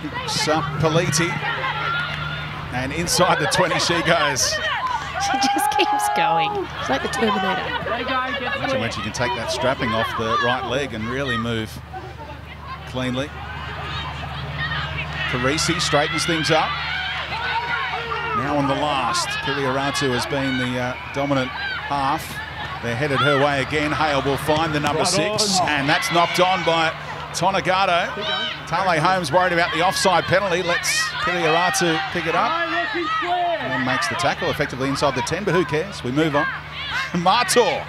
picks up Politi, and inside the 20 she goes. She just keeps going. It's like the Terminator. Imagine when she can take that strapping off the right leg and really move cleanly. Parisi straightens things up. Now on the last, Kiliaratu has been the dominant half. They're headed her way again. Hale will find the number 6, and that's knocked on by Tonagato. Tale Holmes worried about the offside penalty. Lets Kiliaratu pick it up. And then makes the tackle effectively inside the 10, but who cares? We move on. Martor.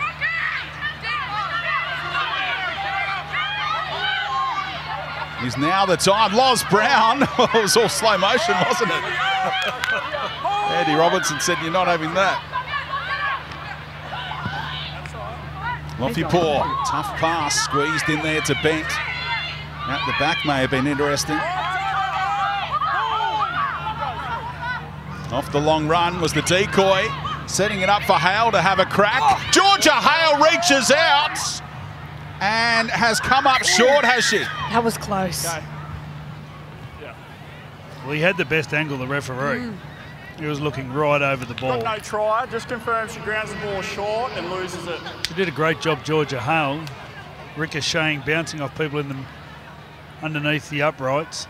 Is now the time. Loz Brown. It was all slow motion, wasn't it? Andy Robertson said, "You're not having that." Lofipo, tough pass, squeezed in there to Bent. At the back may have been interesting. Off the long run was the decoy, setting it up for Hale to have a crack. Georgia Hale reaches out and has come up short, has she? That was close. Okay. Yeah. Well, he had the best angle, the referee. He was looking right over the ball. Got no try, just confirms she grounds the ball short and loses it. She did a great job, Georgia Hale, ricocheting, bouncing off people in the underneath the uprights.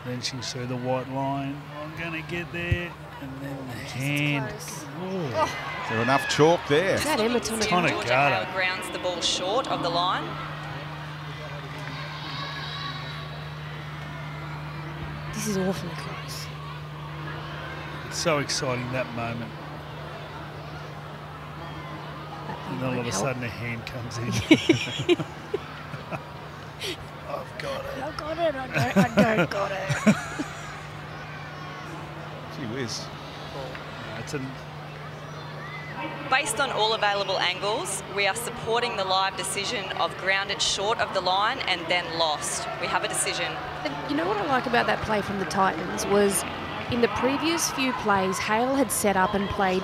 Then she saw the white line. I'm going to get there. And then the hand. Is there enough chalk there? Is that Emma Tonagato? Georgia Hale grounds the ball short of the line. This is awfully close. It's so exciting, that moment. And then all of a sudden a hand comes in. I've got it. I've got it. I don't got it. Gee whiz. It's an Based on all available angles, we are supporting the live decision of grounded short of the line and then lost. We have a decision. But you know what I like about that play from the Titans was in the previous few plays, Hale had set up and played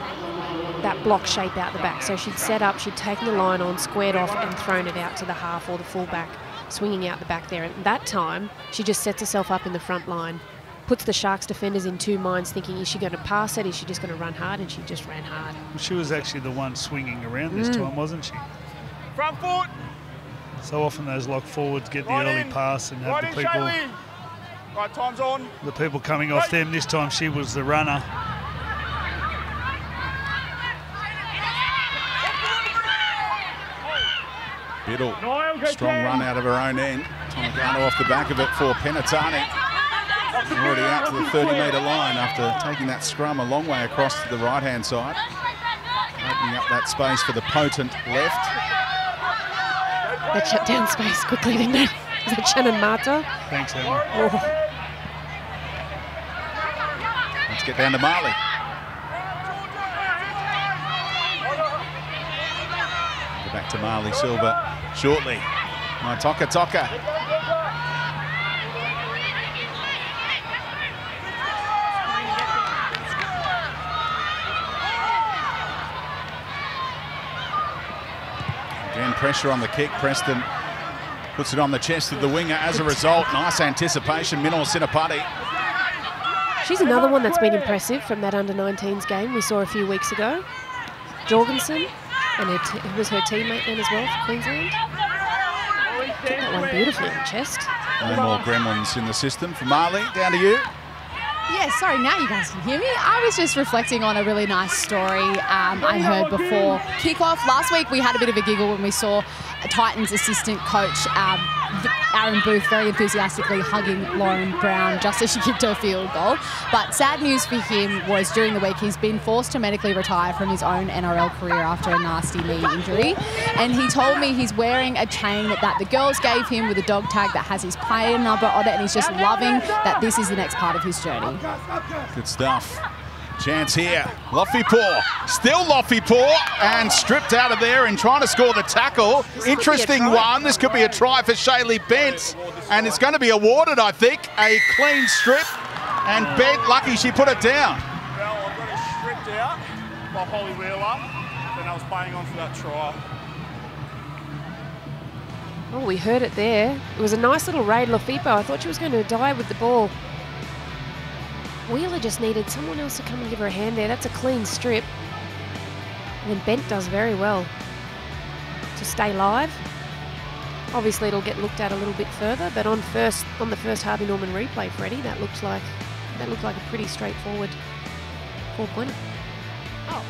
that block shape out the back. So she'd set up, she'd taken the line on, squared off and thrown it out to the half or the fullback, swinging out the back there. And that time, she just sets herself up in the front line, puts the Sharks defenders in two minds thinking, is she going to pass it? Is she just going to run hard? And she just ran hard. She was actually the one swinging around this time, wasn't she? Front foot. So often those lock forwards get the early pass and have the people, Shaylee. Right, time's on. the people coming off them. This time she was the runner. Biddle, strong run out of her own end. Tonagato off the back of it for Penatani. Already out to the 30-metre line after taking that scrum a long way across to the right-hand side. Opening up that space for the potent left. They shut down space quickly, didn't they? Was that Shannon Marta? Thanks, Emma. Oh. Let's get down to Marley. Go back to Marley Silva shortly. Toka. Again, pressure on the kick. Preston puts it on the chest of the winger as a result. Nice anticipation, Minor Sinapati. She's another one that's been impressive from that under-19s game we saw a few weeks ago. Jorgensen, and who was her teammate then as well for Queensland. Took that one beautifully on the chest. No more gremlins in the system. For Marley, down to you. Yeah, sorry, now you guys can hear me. I was just reflecting on a really nice story I heard before kickoff. Last week we had a bit of a giggle when we saw Titans assistant coach Aaron Booth very enthusiastically hugging Lauren Brown just as she kicked her field goal. But sad news for him was during the week he's been forced to medically retire from his own NRL career after a nasty knee injury. And he told me he's wearing a chain that the girls gave him with a dog tag that has his player number on it, and he's just loving that this is the next part of his journey. Good stuff. Chance here. Lofipaw. Still Lofipaw. And stripped out of there and trying to score the tackle. Interesting one. This could be a try for Shaylee Bent. And it's going to be awarded, I think, a clean strip. And Bent, lucky she put it down. Well, I got it stripped out by Holly Wheeler. Then I was playing on for that try. Oh, we heard it there. It was a nice little raid, Lofipaw. I thought she was going to die with the ball. Wheeler just needed someone else to come and give her a hand there. That's a clean strip. And then Bent does very well to stay live. Obviously, it'll get looked at a little bit further, but on the first Harvey Norman replay, Freddie, that looked like a pretty straightforward 4-pointer. Oh.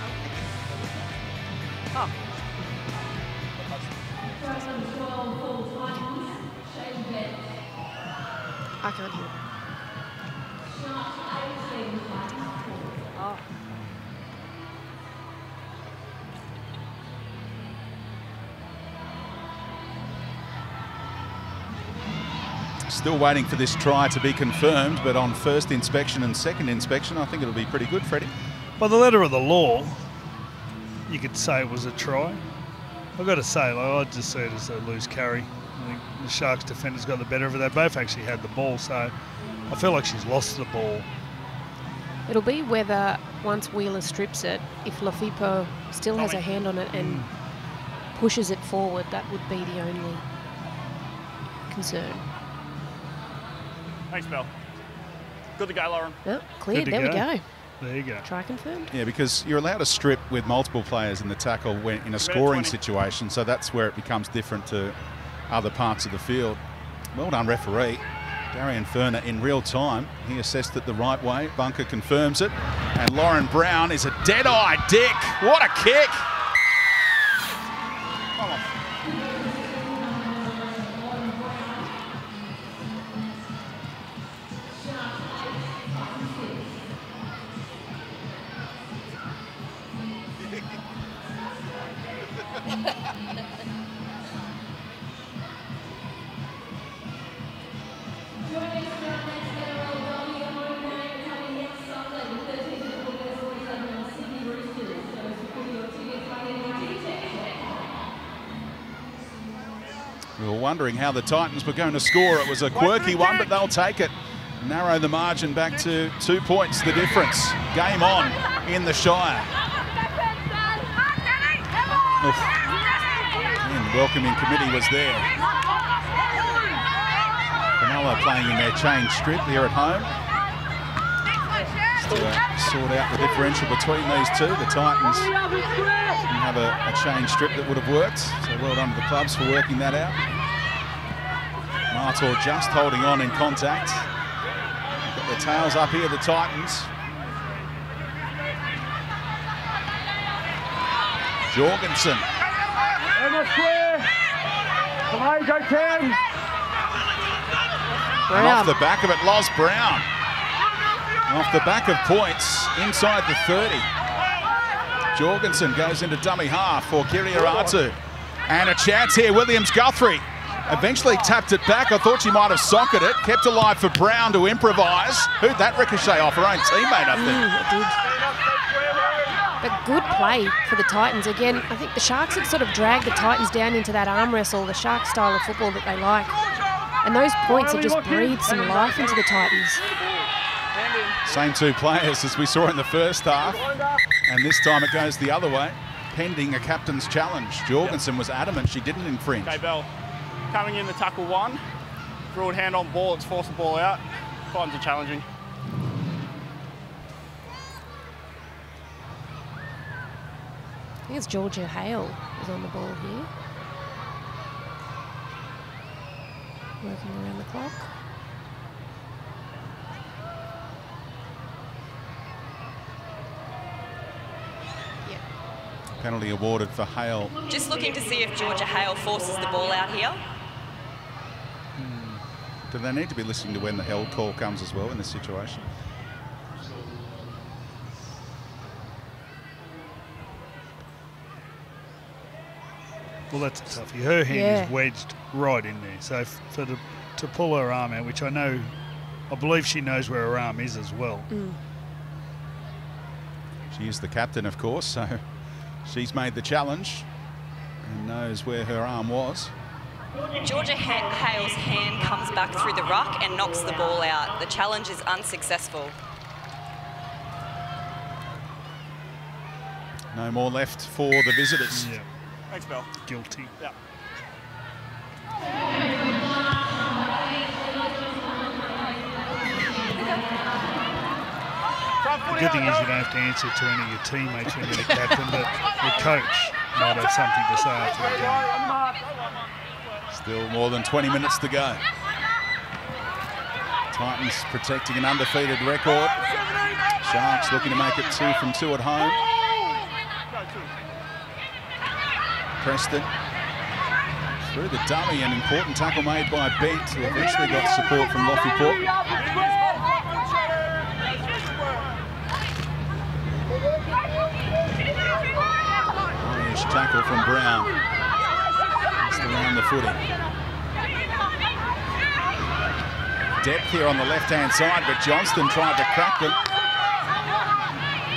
I can't hear it. Still waiting for this try to be confirmed, but on first inspection and second inspection, I think it'll be pretty good, Freddie. By the letter of the law, you could say it was a try. I've got to say, I'd just see it as a loose carry. I think the Sharks defenders got the better of it. They both actually had the ball, so I feel like she's lost the ball. It'll be whether, once Wheeler strips it, if Lofipaw still has a hand on it and pushes it forward, that would be the only concern. Thanks, Mel. Good to go, Lauren. Oh, cleared. There we go. There you go. Try confirmed. Yeah, because you're allowed to strip with multiple players in the tackle when in a scoring situation, so that's where it becomes different to other parts of the field. Well done, referee. Darian Ferner in real time. He assessed it the right way. Bunker confirms it. And Lauren Brown is a dead-eye dick. What a kick. Come on. We were wondering how the Titans were going to score. It was a quirky one, but they'll take it. Narrow the margin back to 2 points, the difference. Game on in the Shire. And the welcoming committee was there. Cronulla playing in their chain strip here at home. Just to sort out the differential between these two. The Titans didn't have a chain strip that would have worked. So well done to the clubs for working that out. Martor just holding on in contact. Got their tails up here, the Titans. Jorgensen. And off the back of it, Loz Brown. Off the back of points, inside the 30. Jorgensen goes into dummy half for Kiriaratu. And a chance here, Williams-Guthrie. Eventually tapped it back. I thought she might have socketed it. Kept alive for Brown to improvise. Who'd that ricochet off? Her own teammate, I think. But good play for the Titans. Again, I think the Sharks had sort of dragged the Titans down into that arm wrestle, the Shark style of football that they like. And those points have just breathed some life into the Titans. Same two players as we saw in the first half. And this time it goes the other way, pending a captain's challenge. Jorgensen was adamant she didn't infringe. Okay, Bell. Coming in the tackle 1. Broad hand on ball, it's forced the ball out. Titans are challenging. I think it's Georgia Hale is on the ball here. Working around the clock. Yeah. Penalty awarded for Hale. Just looking to see if Georgia Hale forces the ball out here. Do they need to be listening to when the held call comes as well in this situation? Well, that's tough. Her hand is wedged right in there. So to pull her arm out, which I believe she knows where her arm is as well. She is the captain, of course, so she's made the challenge and knows where her arm was. Georgia Hale's hand comes back through the ruck and knocks the ball out. The challenge is unsuccessful. No more left for the visitors. Yeah. Thanks, Bell. Guilty. Yeah. The good thing is you don't have to answer to any of your teammates when you're the captain, but the coach might have something to say after the game. Still more than 20 minutes to go. Titans protecting an undefeated record. Sharks looking to make it 2 from 2 at home. Preston through the dummy, an important tackle made by Beat, who eventually got support from Loffiport. Nice tackle from Brown. Just around the footy. Depth here on the left-hand side, but Johnston tried to crack them.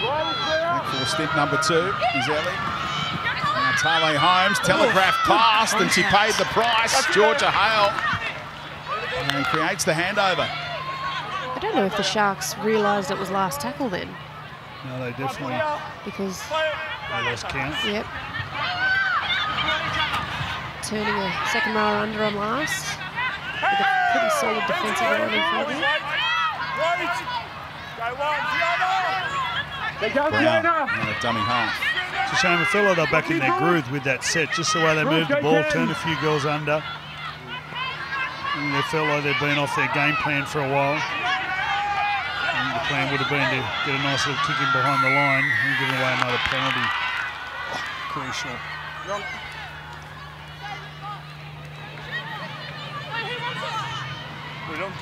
Back for stint number 2 is Ellie. Tale Holmes, telegraphed past, and she paid the price. Georgia Hale, and creates the handover. I don't know if the Sharks realised it was last tackle then. No, they definitely. Because they lost count. Yep. Turning a second rower under on last. With a pretty solid defensive line in front of him. Brown, and a dummy half. It's a shame a fellow they're back in their groove with that set, just the way they moved the ball, turned a few girls under. And they felt like they'd been off their game plan for a while. And the plan would have been to get a nice little kick in behind the line and give away another penalty. Crucial.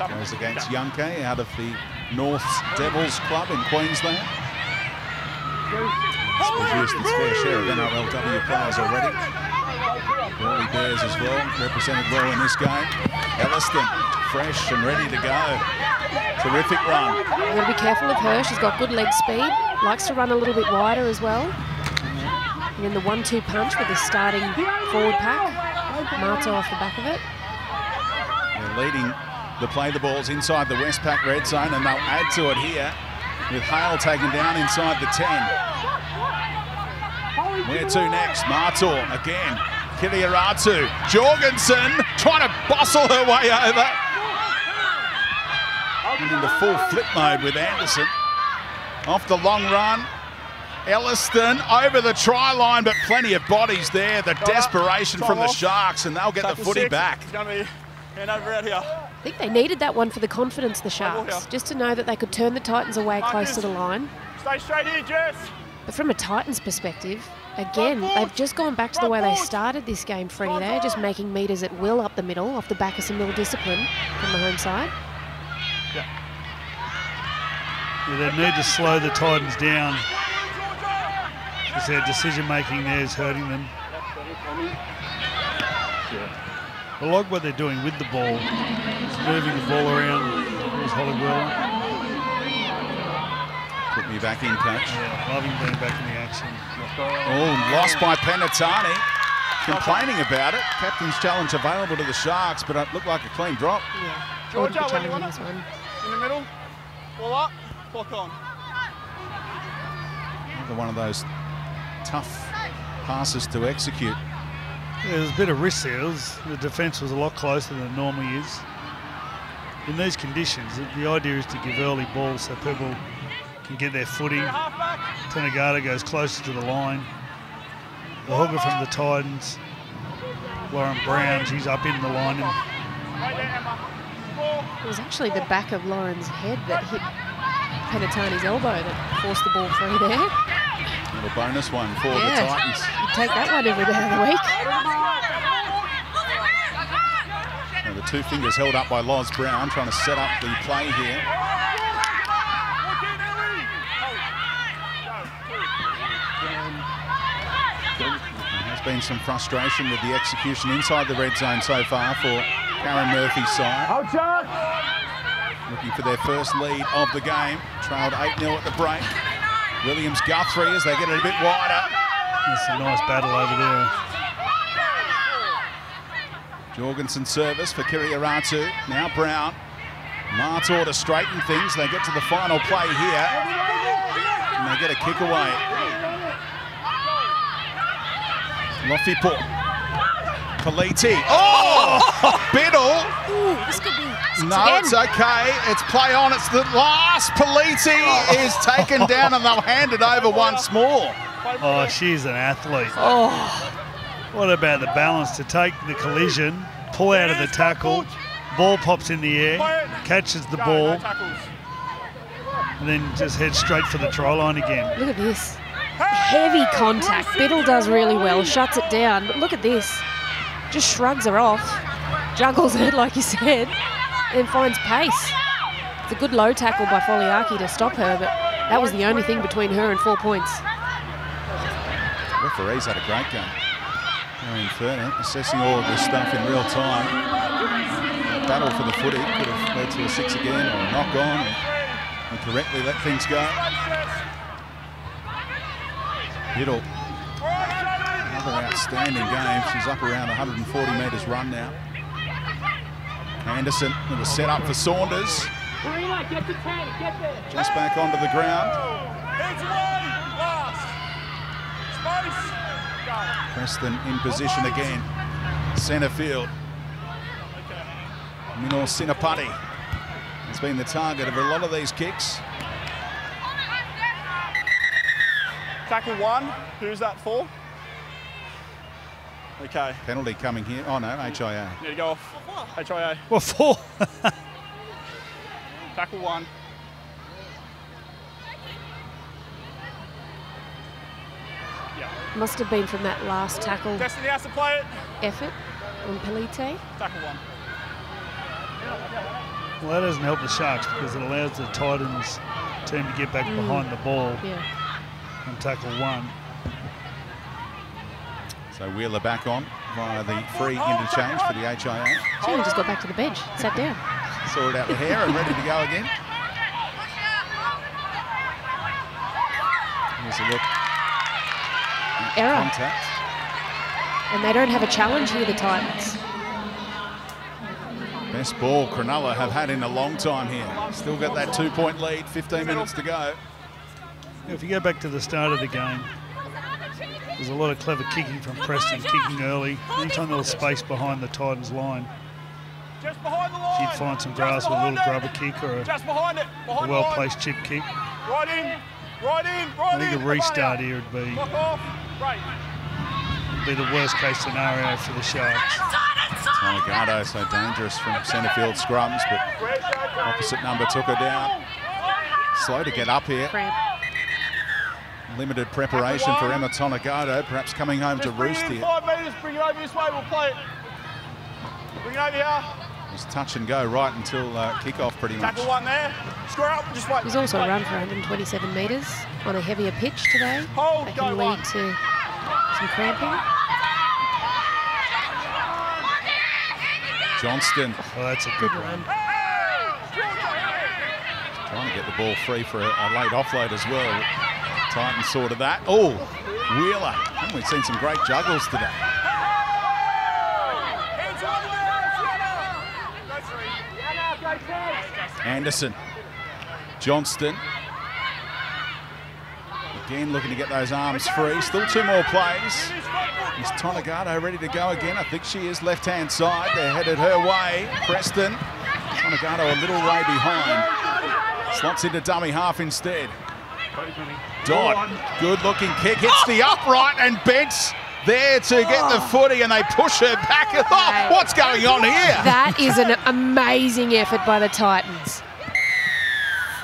Goes against Youngke out of the North Devils Club in Queensland. It's produced its fair share of NRLW players already. Burley Bears as well, represented well in this game. Elliston, fresh and ready to go. Terrific run. You've got to be careful of her. She's got good leg speed. Likes to run a little bit wider as well. And then the 1-2 punch with the starting forward pack. Marto off the back of it. They're leading the play the balls inside the West Pack red zone, and they'll add to it here with Hale taken down inside the 10. Where to next? Marto again. Kiliaratu. Jorgensen trying to bustle her way over. And into full flip mode with Anderson. Off the long run. Elliston over the try line, but plenty of bodies there. The desperation from the Sharks, and they'll get the footy back. It's going to be hand over out here. I think they needed that one for the confidence, the Sharks, just to know that they could turn the Titans away close to the line. Stay straight here, Jess. But from a Titans perspective, again, they've just gone back to the way they started this game, Freddie. They're just making metres at will up the middle off the back of some middle discipline from the home side. Yeah, they need to slow the Titans down because their decision-making there is hurting them. I like what they're doing with the ball. Just moving the ball around. There's Hollywood. Put me back in, coach. Yeah, loving being back in the action. Oh, lost by Penatani. Complaining about it. Captain's challenge available to the Sharks, but it looked like a clean drop. Yeah. Georgia, Wouldn't be when you want challenging it? this one. In the middle. Ball up. Clock on. Another one of those tough passes to execute. Yeah, there's a bit of risk there. The defence was a lot closer than it normally is. In these conditions, the idea is to give early balls so people can get their footing. Tanagata goes closer to the line. The hooker from the Titans, Lauren Brown, she's up in the line. It was actually the back of Lauren's head that hit Penatani's elbow that forced the ball free there. Little bonus one for the Titans. You'd take that one every day of the week. Now the two fingers held up by Loz Brown, trying to set up the play here. There has been some frustration with the execution inside the red zone so far for Karen Murphy's side. Looking for their first lead of the game. Trailed 8-0 at the break. Williams Guthrie as they get it a bit wider. It's a nice battle over there. Jorgensen service for Kiriaratu. Now Brown. Martor to straighten things. They get to the final play here. And they get a kick away. Lofipo. Politi. Oh! Biddle. Ooh, this could be... No, it's okay. It's play on. It's the last. Politi is taken down and they'll hand it over once more. Oh, she's an athlete. Oh, What about the balance to take the collision, pull out of the tackle, ball pops in the air, catches the ball, and then just heads straight for the try line again. look at this. Heavy contact. Biddle does really well, shuts it down. But look at this. Just shrugs her off, juggles it like you said, and finds pace. It's a good low tackle by Foliaki to stop her, but that was the only thing between her and 4 points. Referees had a great game. Marion Ferner assessing all of this stuff in real time. The battle for the footy could have led to a 6 again or a knock on and correctly let things go. Biddle, another outstanding game. She's up around 140 metres run now. Anderson, it was set up for Saunders. Just back onto the ground. Preston in position again. Centre field. Minor Sinapati has been the target of a lot of these kicks. Tackle one. Who's that for? Okay. Penalty coming here. Oh no, HIA. Need to go off. HIA. What for? Tackle one. Must have been from that last tackle Destiny has to play it. effort on Polite. Tackle one. Well, that doesn't help the Sharks because it allows the Titans team to get back behind the ball Yeah. on tackle one. So Wheeler back on via the free interchange for the HIA. She just got back to the bench, sat down. Sorted out the hair and ready to go again. Here's a look. Error. Contact. And they don't have a challenge here, the Titans. Best ball Cronulla have had in a long time here. Still got that 2-point lead, 15 minutes to go. If you go back to the start of the game, there's a lot of clever kicking from Preston, kicking early. Anytime there was space behind the Titans line, Just behind the line. she'd find some grass with a little grubber kick or Just behind it. a Behind the line. well-placed chip kick. Right in. Right in. Right I think in. a restart here would be Lock off. Right. the worst-case scenario for the Sharks. Monagado so dangerous from centre field scrums, but opposite number took her down. Slow to get up here. Cramp. Limited preparation for Emma Tonegado, perhaps coming home to Just bring roost it in here. 5 metres. Bring it over this way. We'll play it. Bring it over here. Just touch and go right until kick-off pretty much. Tackle one there. Score up. Just wait. He's also run for 127 metres on a heavier pitch today. Hold, That go can one. lead to some cramping. Johnston. Oh, that's a good run. Trying to get the ball free for a late offload as well. Titans sorted that. Oh, Wheeler. And we've seen some great juggles today. Anderson. Johnston. Again looking to get those arms free. Still 2 more plays. Is Tonegado ready to go again? I think she is. Left-hand side. They're headed her way. Preston. Tonegado a little way behind. Slots into dummy half instead. Dodd. Good-looking kick. Hits the upright and Bent's there to get the footy and they push her back. Oh, what's going on here? That is an amazing effort by the Titans.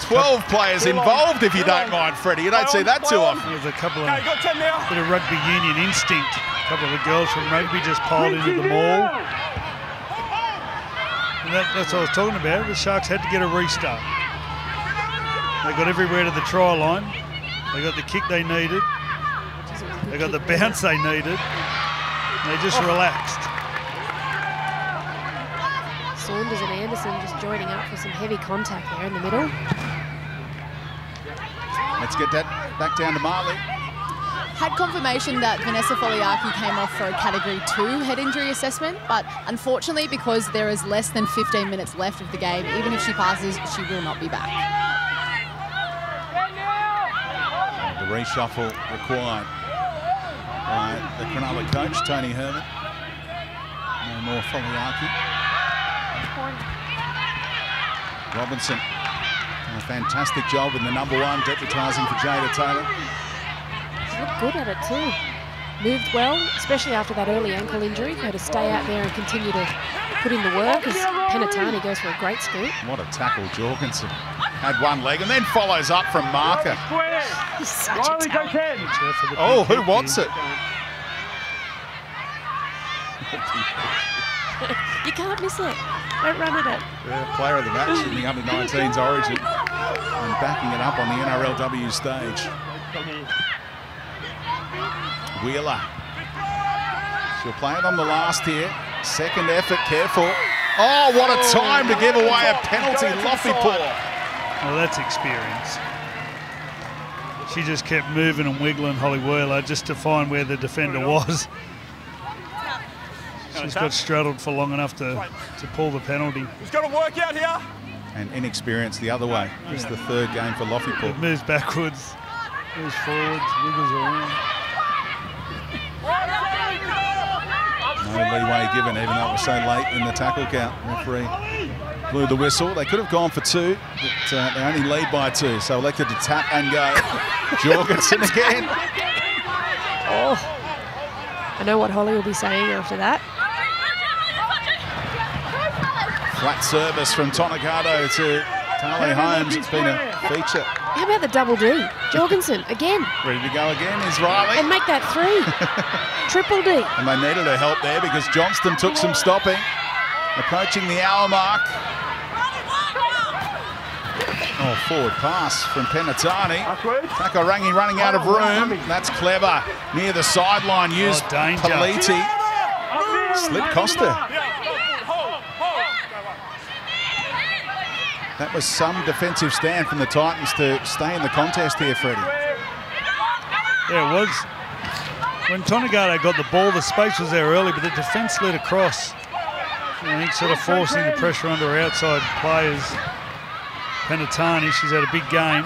12 players involved, if you don't mind, Freddie. You don't see that too often. There's a couple of bit of rugby union instinct. A couple of the girls from rugby just piled into the maul. And that's what I was talking about. The Sharks had to get a restart. They got everywhere to the try line. They got the kick they needed. They got the bounce they needed. They just relaxed. Saunders and Anderson just joining up for some heavy contact there in the middle. Let's get that back down to Marley. Had confirmation that Vanessa Foliaki came off for a Category 2 head injury assessment, but unfortunately, because there is less than 15 minutes left of the game, even if she passes, she will not be back. The reshuffle required by the Cronulla coach, Tony Herman. No more Foliaki. Robinson, a fantastic job in the #1, deputising for Jada Taylor. She looked good at it too. Moved well, especially after that early ankle injury. Got to stay out there and continue to put in the work as Penatani goes for a great scoop. What a tackle, Jorgensen. Had one leg and then follows up from Marker. He's such a talent. Oh, who wants it? You can't miss it. Don't run at it. Yeah, player of the match in the under-19s origin and backing it up on the NRLW stage. Wheeler. She'll play it on the last here. Second effort, careful. Oh, what a time to give away a penalty, Lofty-Paw. Well, that's experience. She just kept moving and wiggling, Holly Wheeler, just to find where the defender was. She's got straddled for long enough to pull the penalty. It's got to work out here. And inexperience the other way. This is the 3rd game for Lofty-Paw. It moves backwards, moves forwards, wiggles around. No leeway given, even though it was so late in the tackle count. Referee blew the whistle. They could have gone for 2, but they only lead by 2, so elected to tap and go. Jorgensen again. Oh, I know what Holly will be saying after that. Flat service from Tonegado to Tali Holmes. It's been a feature. How about the double D? Jorgensen, again. Ready to go again is Riley. And make that 3. Triple D. And they needed her help there because Johnston took some stopping. Approaching the hour mark. Oh, forward pass from Penatani. Takarangi running out of room. That's clever. Near the sideline, used Politi. Slip Costa. That was some defensive stand from the Titans to stay in the contest here, Freddie. Yeah, it was. When Tonegado got the ball, the space was there early, but the defence slid across. I think sort of forcing the pressure under her outside players. Penatani, she's had a big game.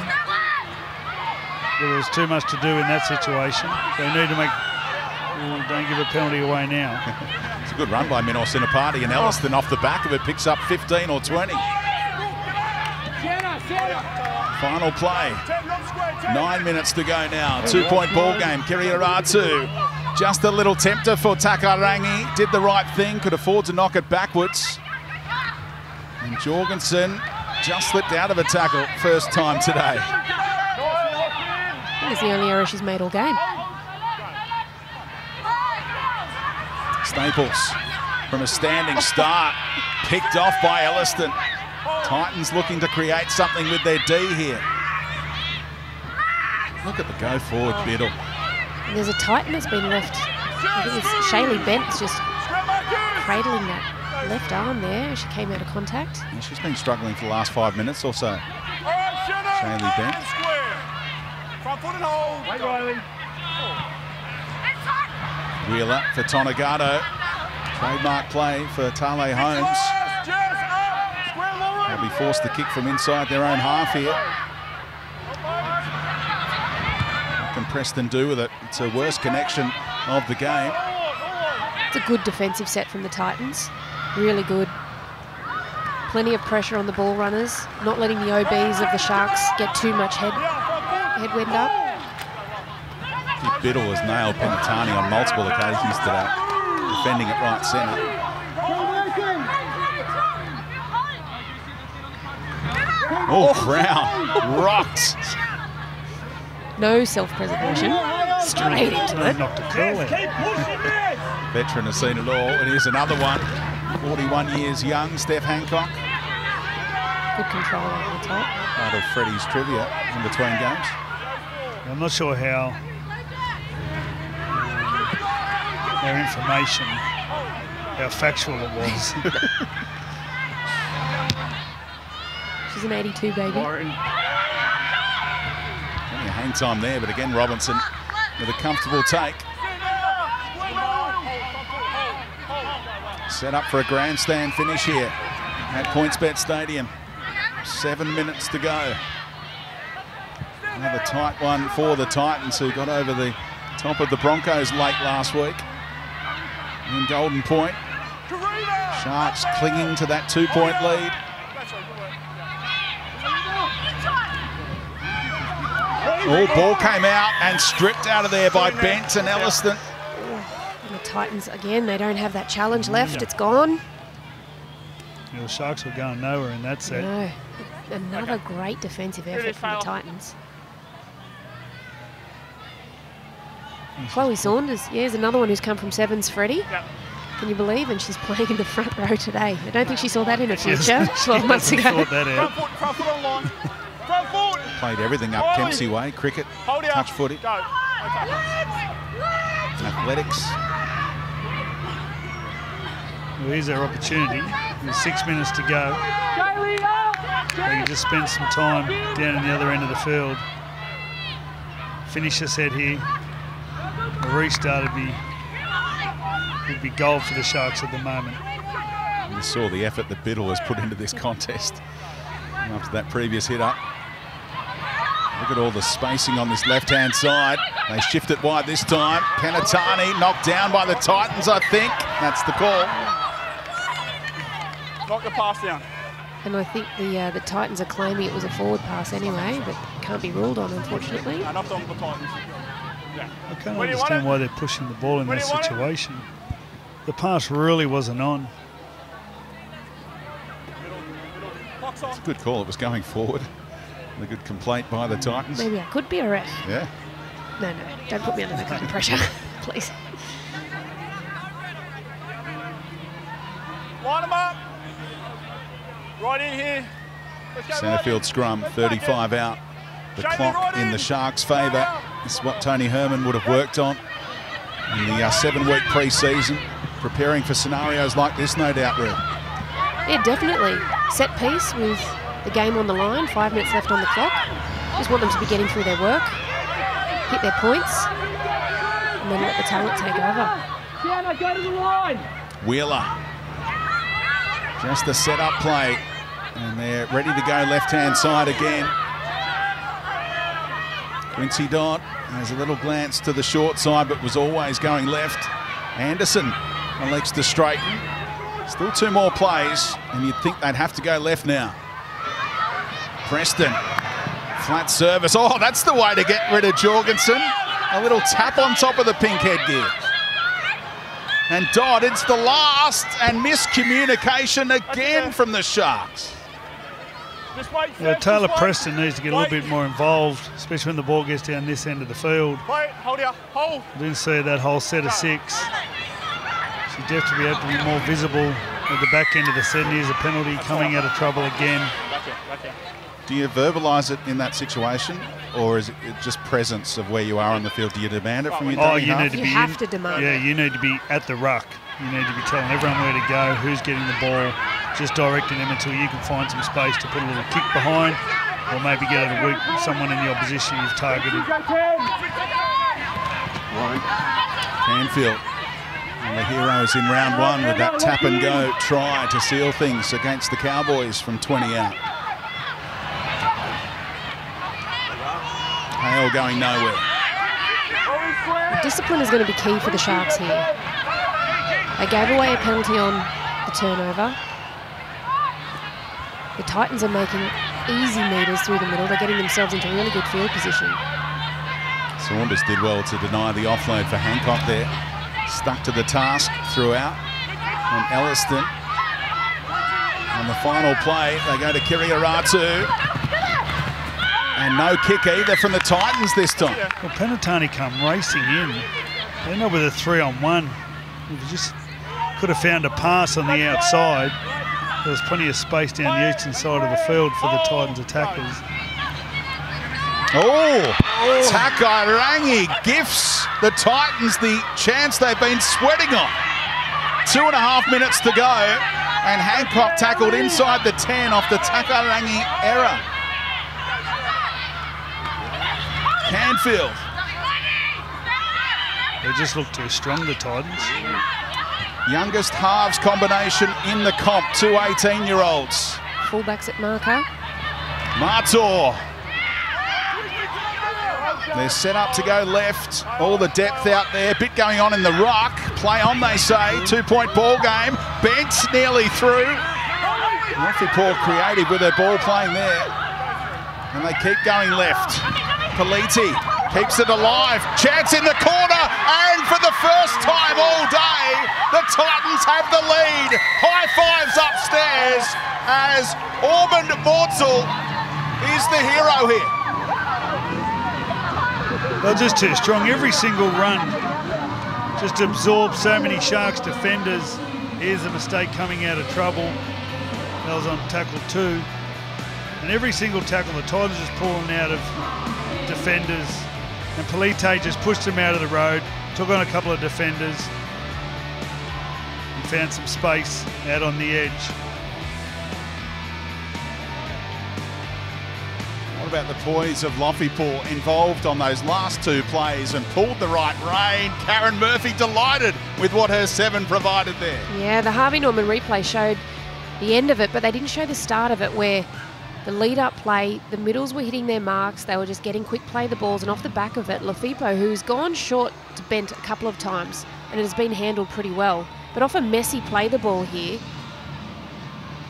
There was too much to do in that situation. They need to make... don't give a penalty away now. It's a good run by Minos Sinapati, and Elliston off the back of it picks up 15 or 20. Final play. 9 minutes to go now. 2-point ball game. Kiriaratu. Just a little tempter for Takarangi. Did the right thing. Could afford to knock it backwards. And Jorgensen just slipped out of a tackle. First time today. I think it's the only error she's made all game. Staples from a standing start. Picked off by Elliston. Titans looking to create something with their D here. Look at the go forward, Biddle. And there's a Titan that's been left. I think it's Shaylee Bent's just cradling that left arm there as she came out of contact. Yeah, she's been struggling for the last 5 minutes or so. Kaylee Bent. Front foot and hold. Wait, Riley. Wheeler for Tonagato. Trademark play for Tale Holmes. They'll be forced to kick from inside their own half here. What can Preston do with it? It's a worst connection of the game. It's a good defensive set from the Titans. Really good. Plenty of pressure on the ball runners, not letting the OBs of the Sharks get too much headwind up. Biddle has nailed Penatani on multiple occasions today, defending at right centre. Oh, Brown rocked. No self-preservation, straight into it. Knocked a curl out. Veteran has seen it all, and here's another one. 41 years young, Steph Hancock. Good control over the top. Part of Freddie's trivia in between games. I'm not sure how their information, how factual it was. She's an 82 baby. Plenty of hang time there, but again Robinson with a comfortable take. Set up for a grandstand finish here at PointsBet Stadium. 7 minutes to go. Another tight one for the Titans, who got over the top of the Broncos late last week in Golden Point. Sharks clinging to that 2-point lead. Oh, ball came out and stripped out of there by Bent and Elliston. And the Titans, again, they don't have that challenge left. It's gone. The Sharks were going nowhere in that set. No. Another great defensive effort from the Titans. Chloe Saunders, yeah, is another one who's come from sevens, Freddie. Yep. Can you believe? And she's playing in the front row today. I don't think she saw that in her future 12 months ago. Front foot on line. Front foot. Played everything up Kempsey way. Cricket, touch footy, Go. athletics. Well, here's our opportunity. There's 6 minutes to go. They can just spend some time down in the other end of the field. Finish the set here. A restart would be gold for the Sharks at the moment. You saw the effort that Biddle has put into this contest after that previous hit up. Look at all the spacing on this left-hand side. They shift it wide this time. Penatani knocked down by the Titans, I think. That's the call. Knock the pass down. And I think the Titans are claiming it was a forward pass anyway, but can't be ruled on, unfortunately. Enough on the Titans. Yeah. I can't understand why they're pushing the ball in this situation. The pass really wasn't on. It's a good call. It was going forward. A good complaint by the Titans. Maybe I could be a ref. Yeah. No, don't put me under that kind of pressure, please. Line them up. Right in here. Centrefield scrum, 35 out. The clock in the Sharks' favour. This is what Tony Herman would have worked on in the 7-week pre-season, preparing for scenarios like this, no doubt, Ruth. Yeah, definitely. Set piece with the game on the line, 5 minutes left on the clock. Just want them to be getting through their work, hit their points, and then let the talent take over. Sienna, go to the line. Wheeler. Just a set-up play. And they're ready to go left-hand side again. Quincy Dodd has a little glance to the short side, but was always going left. Anderson elects to straighten. Still 2 more plays, and you'd think they'd have to go left now. Preston, flat service. Oh, that's the way to get rid of Jorgensen. A little tap on top of the pink headgear. And Dodd, it's the last, and miscommunication again from the Sharks. Yeah, Taylor Preston needs to get a little bit more involved, especially when the ball gets down this end of the field. Hold here, hold. I didn't see that whole set of 6. She definitely have to be more visible at the back end of the set. And here's a penalty coming out of trouble again. Do you verbalise it in that situation, or is it just presence of where you are on the field? Do you demand it from your dummy half? You have to demand it. Yeah, you need to be at the ruck. You need to be telling everyone where to go, who's getting the ball, just directing them until you can find some space to put a little kick behind Or maybe get at a weak someone in the opposition you've targeted. Canfield and the heroes in round one with that tap and go try to seal things against the Cowboys from 20 out. Hale going nowhere. Discipline is going to be key for the Sharks here. They gave away a penalty on the turnover. The Titans are making easy meters through the middle. They're getting themselves into really good field position. Saunders did well to deny the offload for Hancock there. Stuck to the task throughout. And Elliston on the final play, they go to Kiriaratu. And no kick either from the Titans this time. Well, Penatani come racing in. They end up with a 3-on-1. They just could have found a pass on the outside. There was plenty of space down the eastern side of the field for the Titans attackers. Oh, Takairangi gifts the Titans the chance they've been sweating on. 2.5 minutes to go, and Hancock tackled inside the 10 off the Takairangi error. Canfield. They just look too strong, the Titans. Youngest halves combination in the comp, two 18-year-olds. Fullbacks at marker. Martor. They're set up to go left. All the depth out there. Bit going on in the ruck. Play on, they say. 2-point ball game. Banks nearly through. Awfully poor creative with their ball playing there. And they keep going left. Politi keeps it alive. Chance in the corner. And for the first time all day, the Titans have the lead. High fives upstairs as Ormond Mortzel is the hero here. They're just too strong. Every single run just absorbs so many Sharks defenders. Here's a mistake coming out of trouble. That was on tackle 2. And every single tackle, the Titans just pulling out of defenders. And Polite just pushed them out of the road, took on a couple of defenders, and found some space out on the edge. What about the boys of Lofipool involved on those last 2 plays and pulled the right rein? Karen Murphy delighted with what her 7 provided there. Yeah, the Harvey Norman replay showed the end of it, but they didn't show the start of it, where the lead-up play, the middles were hitting their marks. They were just getting quick play the balls, and off the back of it, Lofipo, who's gone short to bent a couple of times, and it has been handled pretty well. But off a messy play the ball here,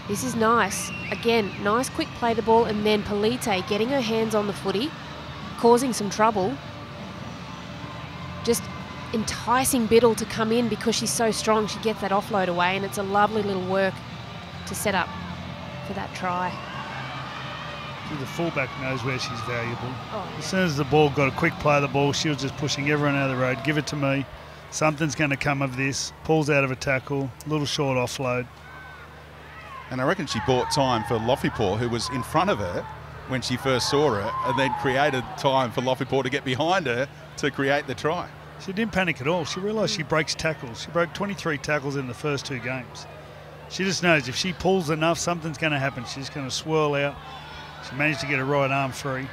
this is nice. Again, nice quick play the ball, and then Polite getting her hands on the footy, causing some trouble. Just enticing Biddle to come in because she's so strong. She gets that offload away, and it's a lovely little work to set up for that try. The fullback knows where she's valuable. As soon as the ball got a quick play of the ball, she was just pushing everyone out of the road. Give it to me. Something's going to come of this. Pulls out of a tackle. Little short offload. And I reckon she bought time for Lofipour, who was in front of her when she first saw her, and then created time for Lofipour to get behind her to create the try. She didn't panic at all. She realised she breaks tackles. She broke 23 tackles in the first 2 games. She just knows if she pulls enough, something's going to happen. She's going to swirl out. She managed to get her right arm free.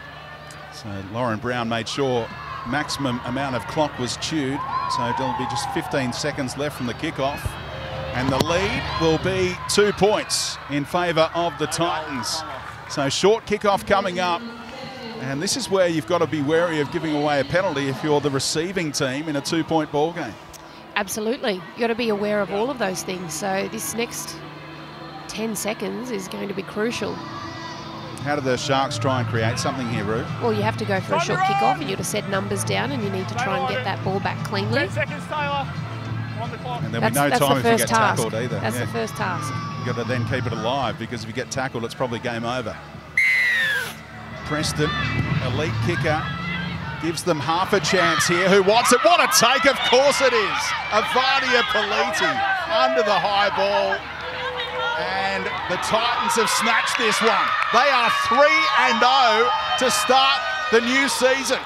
So Lauren Brown made sure maximum amount of clock was chewed. So there'll be just 15 seconds left from the kickoff. And the lead will be 2 points in favour of the Titans. So short kickoff coming up. And this is where you've got to be wary of giving away a penalty if you're the receiving team in a 2-point ball game. Absolutely. You've got to be aware of all of those things. So this next 10 seconds is going to be crucial. How do the Sharks try and create something here, Roo? Well, you have to go for a short kick-off, and you have to set numbers down, and you need to try and get that ball back cleanly. 10 seconds, Taylor. On the clock. And there'll be no time if you get tackled either. That's the first task. You've got to then keep it alive, because if you get tackled, it's probably game over. Preston, elite kicker, gives them half a chance here. Who wants it? What a take, of course it is. Avadia Politi under the high ball. And the Titans have snatched this one. They are 3-0 to start the new season.